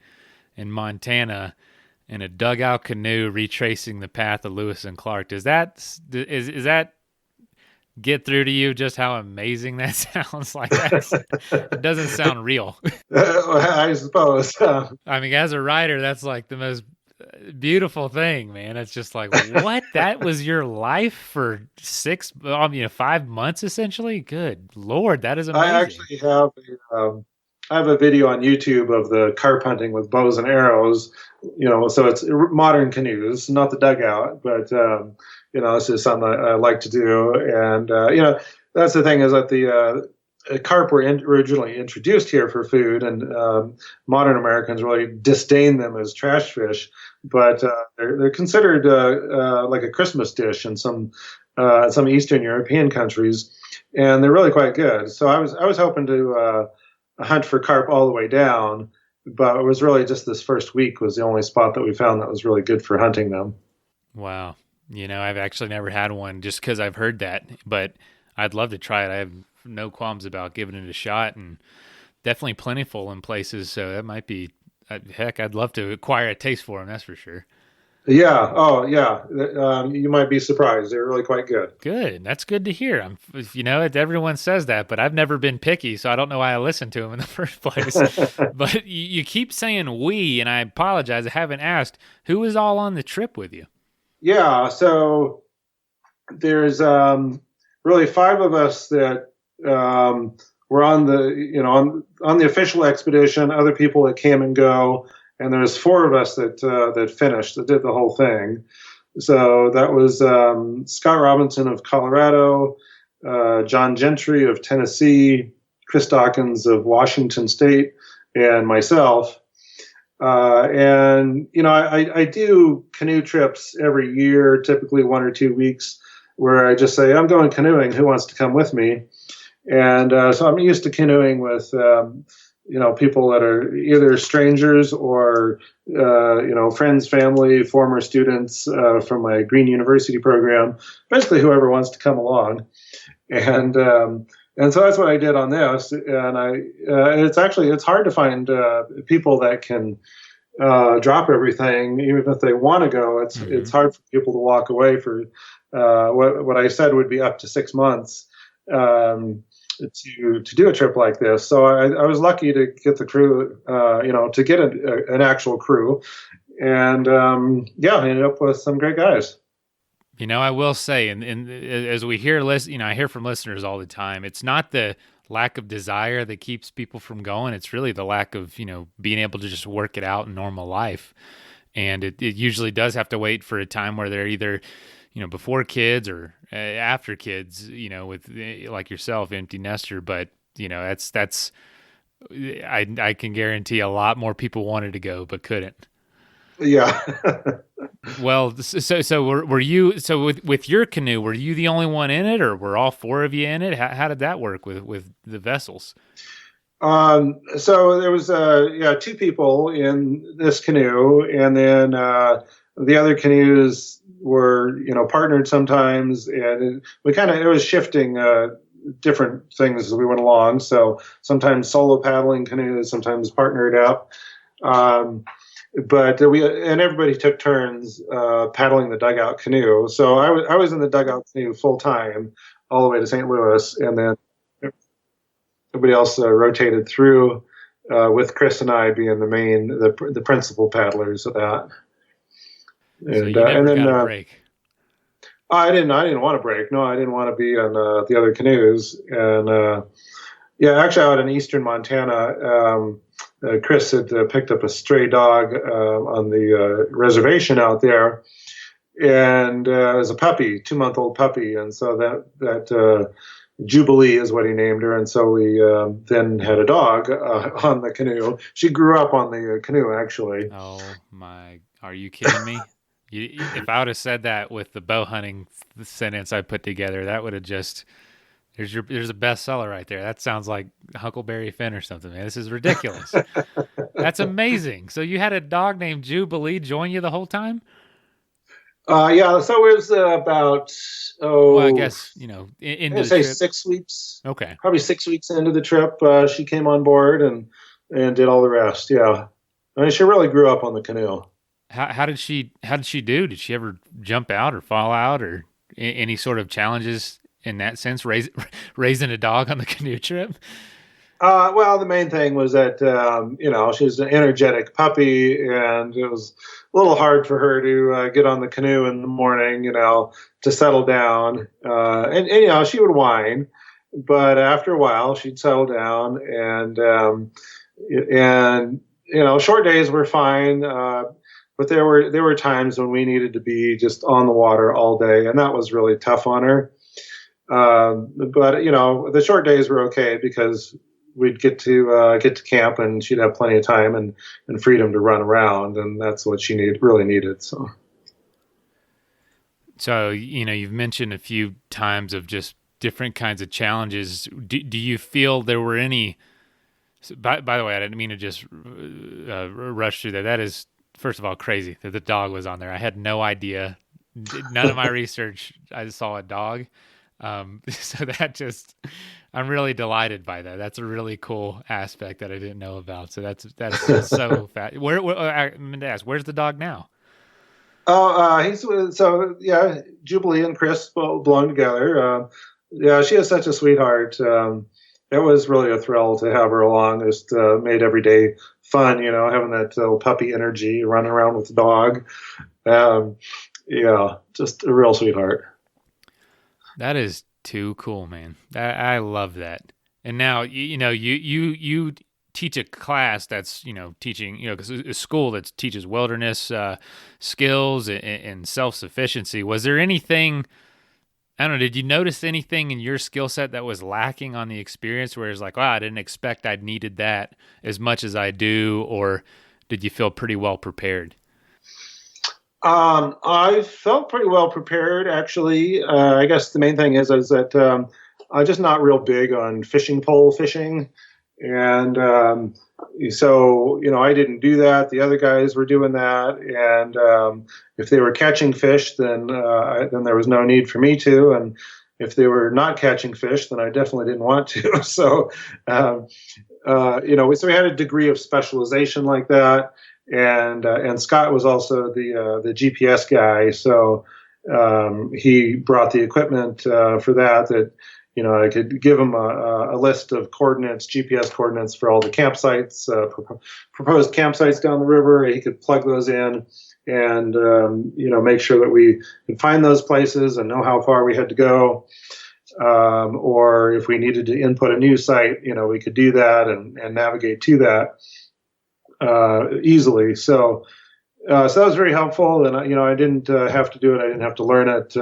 in Montana in a dugout canoe, retracing the path of Lewis and Clark. Does that is that get through to you just how amazing that sounds? Like it doesn't sound real. I suppose. I mean, as a writer, that's like the most beautiful thing, man. It's just like, what? That was your life for 5 months essentially? Good Lord, that is I amazing. actually have I have a video on YouTube of the carp hunting with bows and arrows. So it's modern canoes, not the dugout, but this is something I like to do. And that's the thing, is that the carp were originally introduced here for food, and modern Americans really disdain them as trash fish. But they're considered like a Christmas dish in some Eastern European countries, and they're really quite good. So I was hoping to hunt for carp all the way down, but it was really just this first week was the only spot that we found that was really good for hunting them. Wow. I've actually never had one, just because I've heard that, but I'd love to try it. I have no qualms about giving it a shot, and definitely plentiful in places. So that might be, heck, I'd love to acquire a taste for them. That's for sure. Yeah. Oh, yeah. You might be surprised. They're really quite good. Good. That's good to hear. Everyone says that, but I've never been picky, so I don't know why I listened to them in the first place. But you keep saying we, and I apologize. I haven't asked who was all on the trip with you. Yeah. So there's really five of us that were on on the official expedition. Other people that came and go, and there's four of us that finished, that did the whole thing. So that was Scott Robinson of Colorado, John Gentry of Tennessee, Chris Dawkins of Washington State, and myself. I do canoe trips every year, typically 1 or 2 weeks, where I just say, I'm going canoeing. Who wants to come with me? And so I'm used to canoeing with, people that are either strangers or, friends, family, former students from my Green University program, basically whoever wants to come along. And so that's what I did on this. And it's hard to find people that can drop everything, even if they want to go. It's hard for people to walk away for what I said would be up to 6 months to do a trip like this. So I was lucky to get the crew, to get an actual crew, and I ended up with some great guys. I will say, and as we hear, I hear from listeners all the time, it's not the lack of desire that keeps people from going. It's really the lack of, being able to just work it out in normal life. And it usually does have to wait for a time where they're either, before kids or after kids, with like yourself, empty nester. But, that's I can guarantee a lot more people wanted to go, but couldn't. Yeah. Well, so were you, so with your canoe, were you the only one in it, or were all four of you in it? How did that work with the vessels? So there was, two people in this canoe, and then the other canoes were, partnered sometimes, and it was shifting different things as we went along. So sometimes solo paddling canoes, sometimes partnered up. But everybody took turns paddling the Dugout Canoe. So I was in the Dugout Canoe full time all the way to St. Louis, and then everybody else rotated through, with Chris and I being the principal paddlers of that. And, so you never got a break. I didn't want to break. No, I didn't want to be on the other canoes. And actually, out in eastern Montana, Chris had picked up a stray dog on the reservation out there, and it was a puppy, 2-month-old puppy, and so that Jubilee is what he named her, and so we then had a dog on the canoe. She grew up on the canoe, actually. Oh my! Are you kidding me? If I would have said that with the bow hunting sentence I put together, that would have just. There's a bestseller right there. That sounds like Huckleberry Finn or something, man. This is ridiculous. That's amazing. So you had a dog named Jubilee join you the whole time? Yeah. So it was about well, I guess into the trip. 6 weeks. Okay. Probably 6 weeks into the trip, she came on board and did all the rest. Yeah. I mean, she really grew up on the canoe. How did she do? Did she ever jump out or fall out or any sort of challenges? In that sense, raising a dog on the canoe trip? Well, the main thing was that, she's an energetic puppy, and it was a little hard for her to get on the canoe in the morning, to settle down. And she would whine, but after a while, she'd settle down, and short days were fine. But there were times when we needed to be just on the water all day, and that was really tough on her. But the short days were okay because we'd get to camp, and she'd have plenty of time and freedom to run around, and that's what she really needed. So you've mentioned a few times of just different kinds of challenges. Do you feel there were any? By the way, I didn't mean to just rush through that. That is, first of all, crazy that the dog was on there. I had no idea. None of my research. I just saw a dog. So I'm really delighted by that. That's a really cool aspect that I didn't know about. So that's just so fast. I'm going to ask, where's the dog now? Jubilee and Chris belong together. She is such a sweetheart. It was really a thrill to have her along. Just made every day fun, having that little puppy energy, running around with the dog. Just a real sweetheart. That is too cool, man. I love that. And now, you teach a class that's, teaching, because a school that teaches wilderness skills and self-sufficiency. Was there anything, I don't know, did you notice anything in your skill set that was lacking on the experience where it's like, wow, I didn't expect I'd needed that as much as I do, or did you feel pretty well prepared? I felt pretty well prepared, actually. I guess the main thing is that I'm just not real big on fishing pole fishing. And so, I didn't do that. The other guys were doing that. And if they were catching fish, then there was no need for me to. And if they were not catching fish, then I definitely didn't want to. So, so we had a degree of specialization like that. And Scott was also the GPS guy, so he brought the equipment for that. I could give him a list of coordinates, GPS coordinates for all the campsites, proposed campsites down the river. He could plug those in and make sure that we could find those places and know how far we had to go. or if we needed to input a new site, we could do that and navigate to that easily. So that was very helpful, and I didn't have to do it. I didn't have to learn it.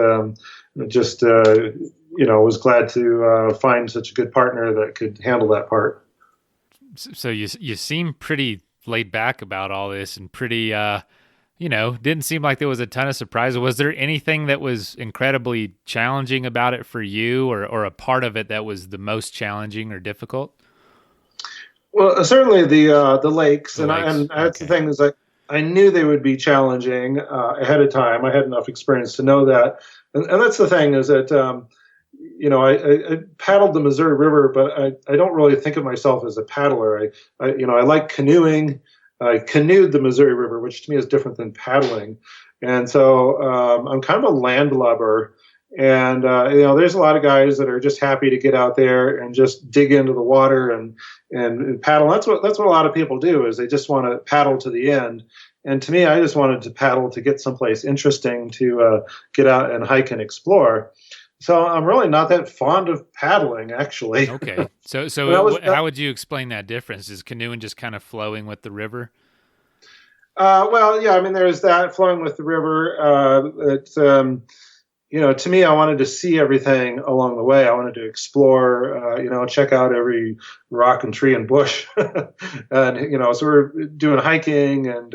Just was glad to find such a good partner that could handle that part. So you seem pretty laid back about all this, and pretty didn't seem like there was a ton of surprises. Was there anything that was incredibly challenging about it for you, or a part of it that was the most challenging or difficult? Well, certainly the lakes, The lakes. and that's Okay. the thing is I knew they would be challenging ahead of time. I had enough experience to know that, and that's the thing is that I paddled the Missouri River, but I don't really think of myself as a paddler. I like canoeing. I canoed the Missouri River, which to me is different than paddling, and so I'm kind of a landlubber. And there's a lot of guys that are just happy to get out there and just dig into the water and paddle. That's what a lot of people do, is they just want to paddle to the end. And to me, I just wanted to paddle to get someplace interesting to get out and hike and explore. So I'm really not that fond of paddling, actually. Okay. So how would you explain that difference? Is canoeing just kind of flowing with the river? Well, yeah, I mean, there's that flowing with the river. To me, I wanted to see everything along the way. I wanted to explore, check out every rock and tree and bush. And, so we're doing hiking and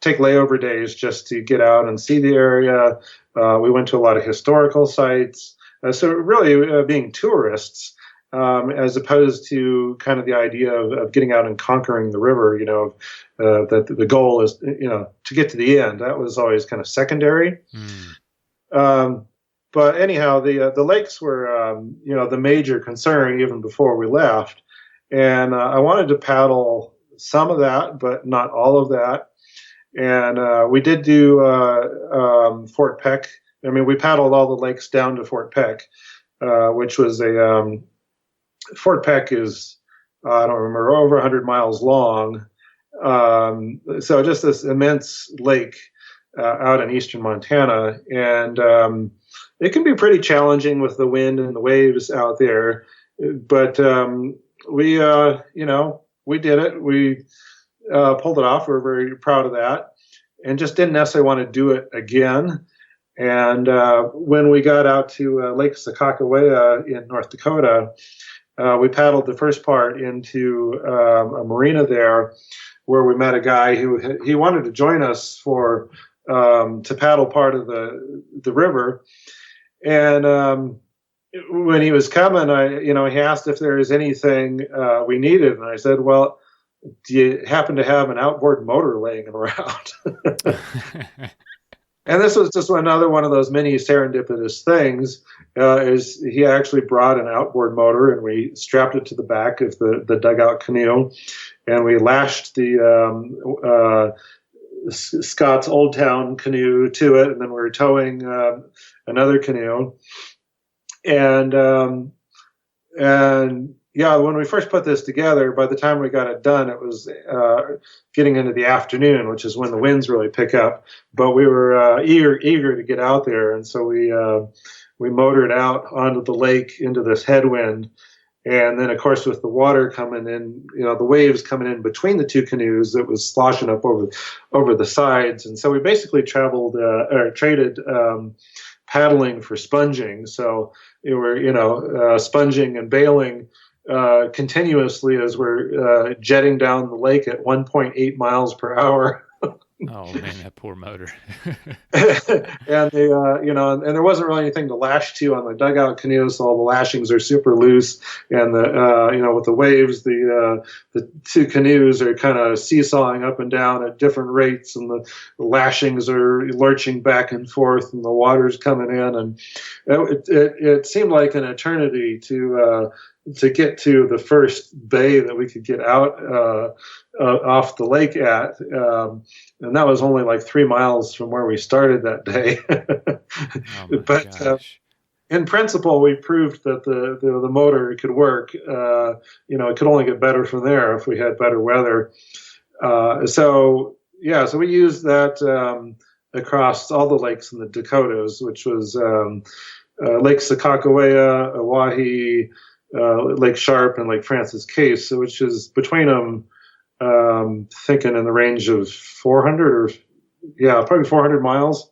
take layover days just to get out and see the area. We went to a lot of historical sites. So really being tourists, as opposed to kind of the idea of getting out and conquering the river, that the goal is, to get to the end. That was always kind of secondary. But anyhow, the lakes were, the major concern even before we left. And I wanted to paddle some of that, but not all of that. And we did do Fort Peck. I mean, we paddled all the lakes down to Fort Peck, which was Fort Peck is, I don't remember, over 100 miles long. So just this immense lake out in eastern Montana. And it can be pretty challenging with the wind and the waves out there. But we did it. We pulled it off. We're very proud of that, and just didn't necessarily want to do it again. And when we got out to Lake Sakakawea in North Dakota, we paddled the first part into a marina there, where we met a guy who he wanted to join us for to paddle part of the river. And when he was coming, he asked if there was anything we needed, and I said, "Well, do you happen to have an outboard motor laying around?" And this was just another one of those many serendipitous things. Is he actually brought an outboard motor, and we strapped it to the back of the Dugout Canoe, and we lashed the Scott's Old Town canoe to it, and then we were towing another canoe. And yeah, when we first put this together, by the time we got it done, it was getting into the afternoon, which is when the winds really pick up. But we were eager to get out there, and so we motored out onto the lake into this headwind. And then, of course, with the water coming in, the waves coming in between the two canoes, it was sloshing up over the sides. And so we basically traded paddling for sponging. So we were, sponging and bailing continuously as we're jetting down the lake at 1.8 miles per hour. Oh man, that poor motor. And and there wasn't really anything to lash to on the Dugout Canoe, so all the lashings are super loose. And with the waves, the two canoes are kind of seesawing up and down at different rates, and the lashings are lurching back and forth, and the water's coming in, and it seemed like an eternity to get to the first bay that we could get out off the lake at. And that was only like 3 miles from where we started that day. But in principle, we proved that the motor could work. It could only get better from there if we had better weather. So we used that across all the lakes in the Dakotas, which was Lake Sakakawea, Oahe, Lake Sharp, and Lake Francis Case, which is between them, thinking in the range of 400 or, yeah, probably 400 miles.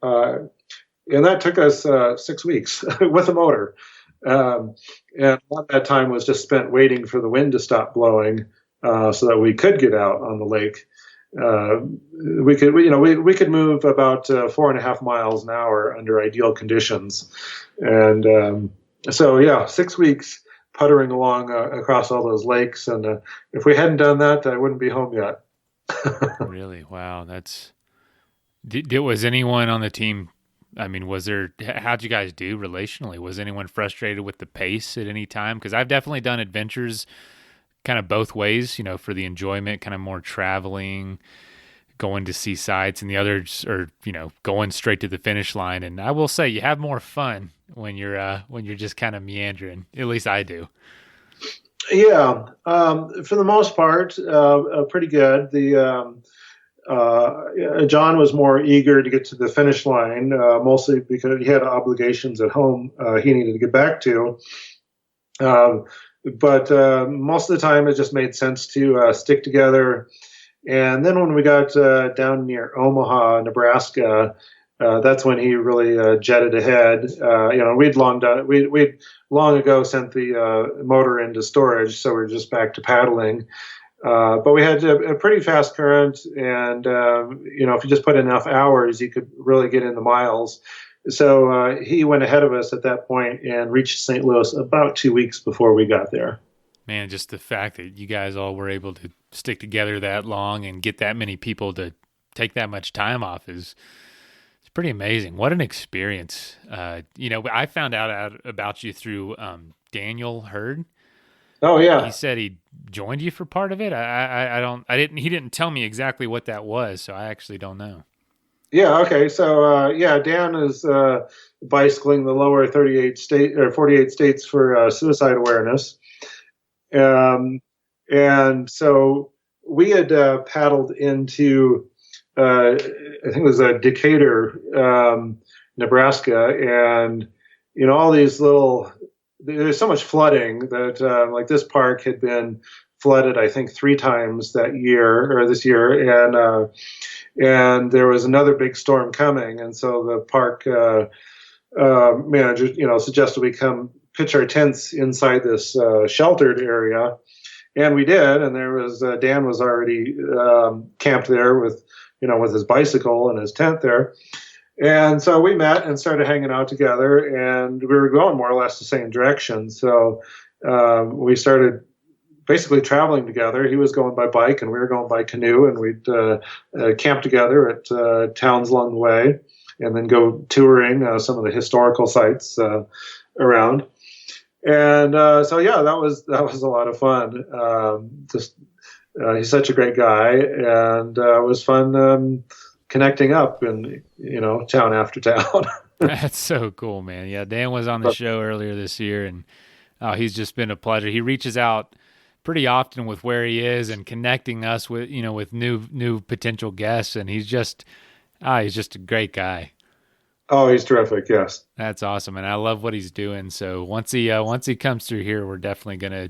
And that took us 6 weeks with a motor. And a lot of that time was just spent waiting for the wind to stop blowing so that we could get out on the lake. We could move about 4.5 miles an hour under ideal conditions. And so, yeah, 6 weeks puttering along across all those lakes. And if we hadn't done that, I wouldn't be home yet. Really? Wow. Was anyone on the team? I mean, how'd you guys do relationally? Was anyone frustrated with the pace at any time? Because I've definitely done adventures kind of both ways, for the enjoyment, kind of more traveling, going to see sights, and the others are, going straight to the finish line. And I will say you have more fun when you're just kind of meandering. At least I do. Yeah. For the most part, pretty good. John was more eager to get to the finish line, mostly because he had obligations at home he needed to get back to. But most of the time, it just made sense to stick together. And then when we got down near Omaha, Nebraska, that's when he really jetted ahead. We'd long ago sent the motor into storage, so we're just back to paddling. But we had a pretty fast current, and if you just put enough hours, you could really get in the miles. So he went ahead of us at that point and reached St. Louis about 2 weeks before we got there. Man, just the fact that you guys all were able to stick together that long and get that many people to take that much time off it's pretty amazing. What an experience. I found out about you through Daniel Hurd. Oh yeah. He said he joined you for part of it. He didn't tell me exactly what that was, so I actually don't know. Yeah. Okay. So, Dan is bicycling the lower 48 states for suicide awareness. And so we had paddled into, I think it was Decatur, Nebraska, and all these there's so much flooding that like this park had been flooded, I think, 3 times this year, and there was another big storm coming, and so the park manager, suggested we come pitch our tents inside this sheltered area, and we did. And there was Dan was already camped there with his bicycle and his tent there. And so we met and started hanging out together, and we were going more or less the same direction. So we started basically traveling together. He was going by bike and we were going by canoe, and we'd camp together at towns along the way and then go touring some of the historical sites around. And that was a lot of fun. He's such a great guy, and it was fun connecting up in town after town. That's so cool, man. Yeah, Dan was on the show earlier this year, and he's just been a pleasure. He reaches out pretty often with where he is and connecting us with with new potential guests, and he's just a great guy. Oh, he's terrific. Yes, that's awesome, and I love what he's doing. So once he comes through here, we're definitely gonna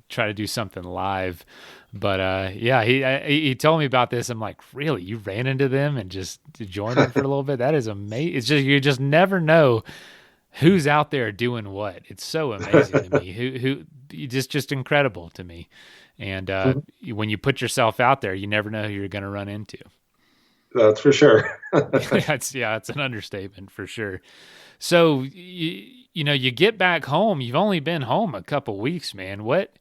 try to do something live. But he told me about this. I'm like, really? You ran into them and just joined them for a little bit? That is amazing. It's just you just never know who's out there doing what. It's so amazing to me. Who just incredible to me. And when you put yourself out there, you never know who you're going to run into. That's for sure. It's an understatement for sure. So, you get back home. You've only been home a couple weeks, man. What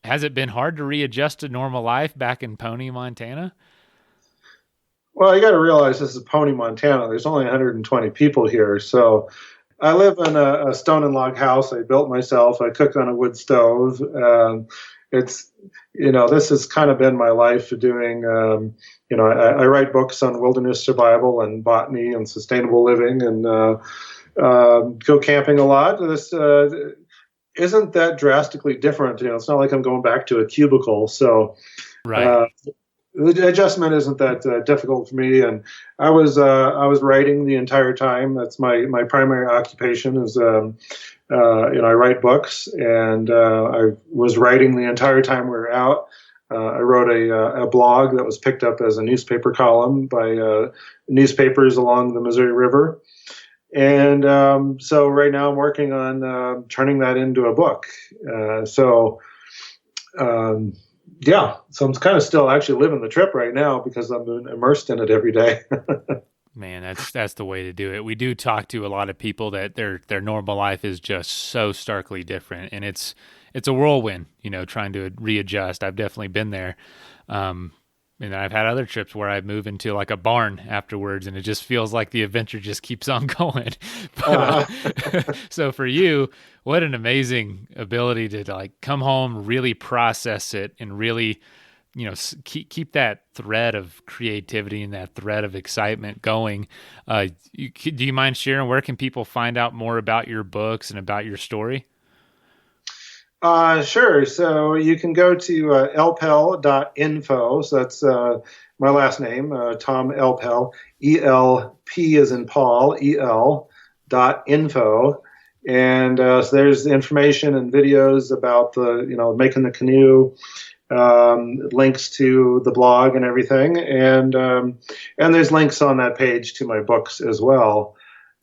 has it been hard to readjust to normal life back in Pony, Montana? Well, you got to realize this is Pony, Montana. There's only 120 people here. So I live in a stone and log house I built myself. I cook on a wood stove. This has kind of been my life doing, I write books on wilderness survival and botany and sustainable living, and go camping a lot. This isn't that drastically different. It's not like I'm going back to a cubicle. So, right. The adjustment isn't that difficult for me, and I was writing the entire time. That's my primary occupation is I write books, and I was writing the entire time we were out. I wrote a blog that was picked up as a newspaper column by newspapers along the Missouri River. And so right now I'm working on turning that into a book. Um, yeah, so I'm kind of still actually living the trip right now because I'm immersed in it every day. Man, that's the way to do it. We do talk to a lot of people that their normal life is just so starkly different, and it's a whirlwind, trying to readjust. I've definitely been there. And I've had other trips where I move into like a barn afterwards, and it just feels like the adventure just keeps on going. uh, So for you, what an amazing ability to like come home, really process it, and really, keep that thread of creativity and that thread of excitement going. Do you mind sharing where can people find out more about your books and about your story? Sure. So you can go to lpel.info. So that's my last name, Tom Elpel, ELP as in Paul, EL.info. And so there's information and videos about making the canoe, links to the blog and everything. And there's links on that page to my books as well.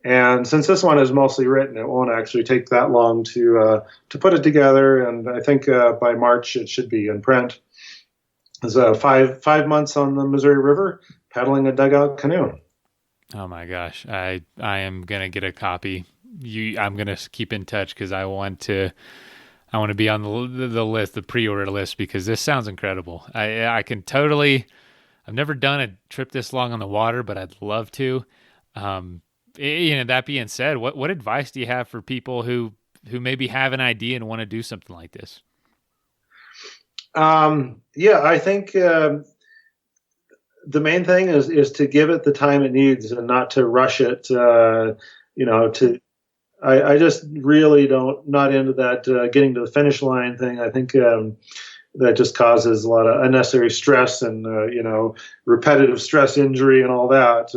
And since this one is mostly written, it won't actually take that long to put it together. And I think by March it should be in print. It's 5 months on the Missouri River paddling a dugout canoe. Oh my gosh, I am gonna get a copy. I'm gonna keep in touch because I want to be on the list, the pre-order list, because this sounds incredible. I can totally. I've never done a trip this long on the water, but I'd love to. That being said, what advice do you have for people who maybe have an idea and want to do something like this? Yeah, I think the main thing is to give it the time it needs and not to rush it. I just really not into that getting to the finish line thing. I think that just causes a lot of unnecessary stress and repetitive stress injury and all that.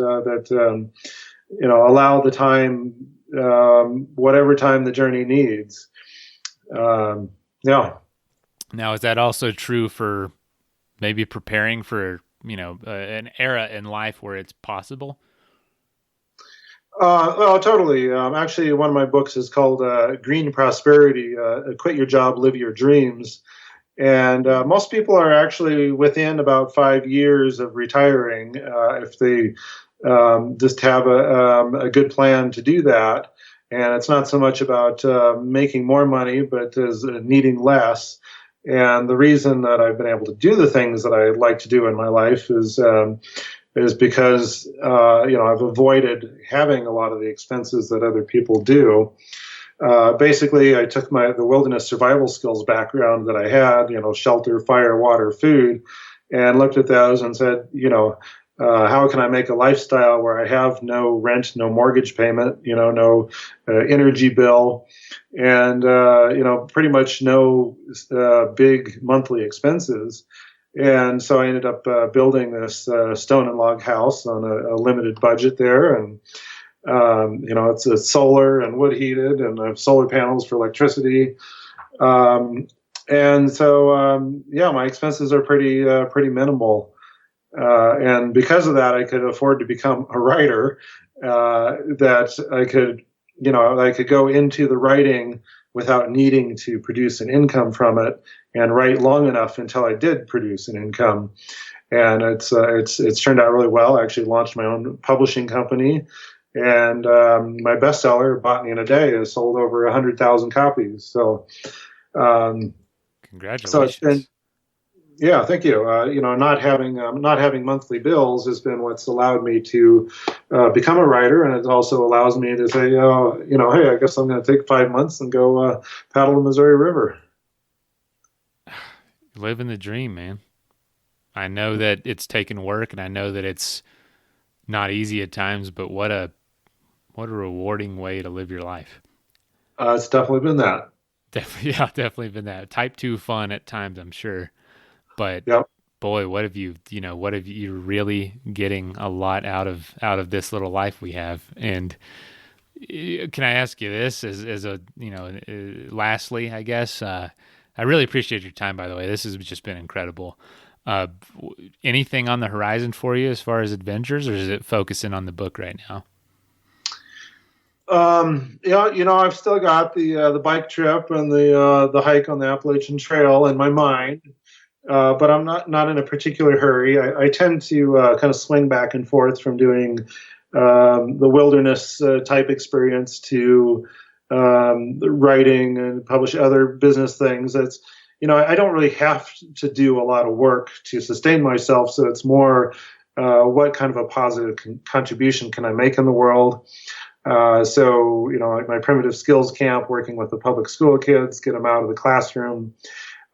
Allow the time, whatever time the journey needs. Yeah. Now, is that also true for maybe preparing for, an era in life where it's possible? Well, totally. Actually, one of my books is called Green Prosperity, Quit Your Job, Live Your Dreams. And most people are actually within about 5 years of retiring if they just have a good plan to do that. And it's not so much about making more money, but as needing less. And the reason that I've been able to do the things that I like to do in my life is because I've avoided having a lot of the expenses that other people do. Basically, I took the wilderness survival skills background that I had, shelter, fire, water, food, and looked at those and said, how can I make a lifestyle where I have no rent, no mortgage payment, no energy bill, and pretty much no big monthly expenses. And so I ended up building this stone and log house on a limited budget there, and it's a solar and wood heated, and I have solar panels for electricity. And so my expenses are pretty minimal. And because of that, I could afford to become a writer. That I could go into the writing without needing to produce an income from it, and write long enough until I did produce an income. And it's turned out really well. I actually launched my own publishing company, and my bestseller, Botany in a Day, has sold over 100,000 copies. So, congratulations! So it's been. Yeah, thank you. Not having monthly bills has been what's allowed me to become a writer, and it also allows me to say, hey, I guess I'm going to take 5 months and go paddle the Missouri River. Living the dream, man. I know that it's taken work, and I know that it's not easy at times, but what a rewarding way to live your life. It's definitely been that. Definitely been that. Type 2 fun at times, I'm sure. But yep. boy, what have you're really getting a lot out of this little life we have. And can I ask you this as a, lastly, I guess, I really appreciate your time, by the way. This has just been incredible. Anything on the horizon for you as far as adventures, or is it focusing on the book right now? Yeah, I've still got the bike trip and the hike on the Appalachian Trail in my mind, but I'm not in a particular hurry. I tend to kind of swing back and forth from doing the wilderness type experience to writing and publish other business things. It's I don't really have to do a lot of work to sustain myself, so it's more what kind of a positive contribution can I make in the world. So, like my primitive skills camp, working with the public school kids, get them out of the classroom.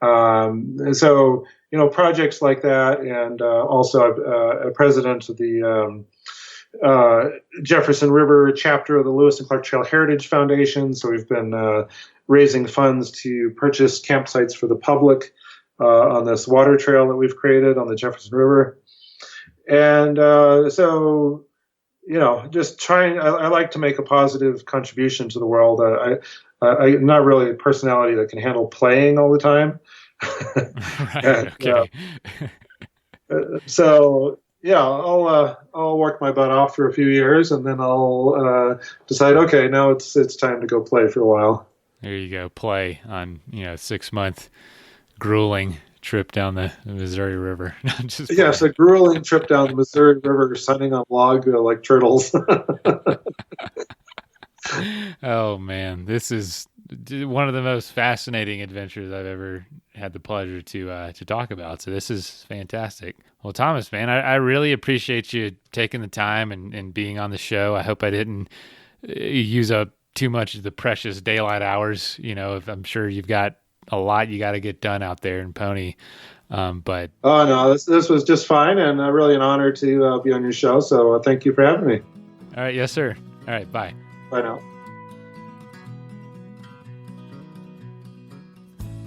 And so, projects like that. And also a president of the Jefferson River chapter of the Lewis and Clark Trail Heritage Foundation. So we've been raising funds to purchase campsites for the public on this water trail that we've created on the Jefferson River. And so, just trying. I like to make a positive contribution to the world. I'm not really a personality that can handle playing all the time. Right. And, Okay. So yeah, I'll work my butt off for a few years, and then I'll decide. Okay, now it's time to go play for a while. There you go. Play on 6-month grueling trip down the Missouri River. Yes, a grueling trip down the Missouri River, sunning on log like turtles. Oh man, this is one of the most fascinating adventures I've ever had the pleasure to talk about. So this is fantastic. Well, Thomas, man, I really appreciate you taking the time and being on the show. I hope I didn't use up too much of the precious daylight hours. I'm sure you've got a lot you got to get done out there in Pony. But oh no, this was just fine, and really an honor to be on your show. So thank you for having me. All right, yes, sir. All right, bye. Bye now.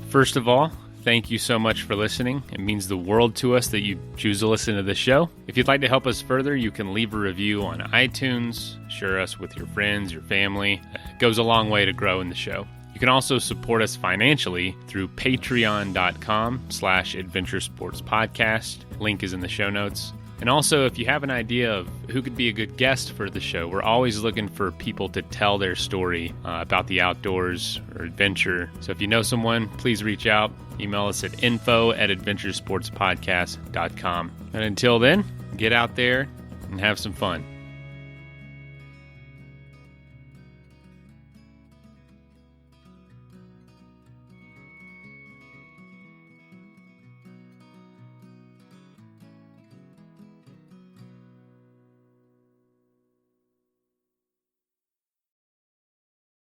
First of all, thank you so much for listening. It means the world to us that you choose to listen to this show. If you'd like to help us further, you can leave a review on iTunes, share us with your friends, your family. It goes a long way to grow in the show. You can also support us financially through patreon.com/adventuresportspodcast. Link is in the show notes. And also, if you have an idea of who could be a good guest for the show, we're always looking for people to tell their story about the outdoors or adventure. So if you know someone, please reach out. Email us at info@adventuresportspodcast.com. And until then, get out there and have some fun.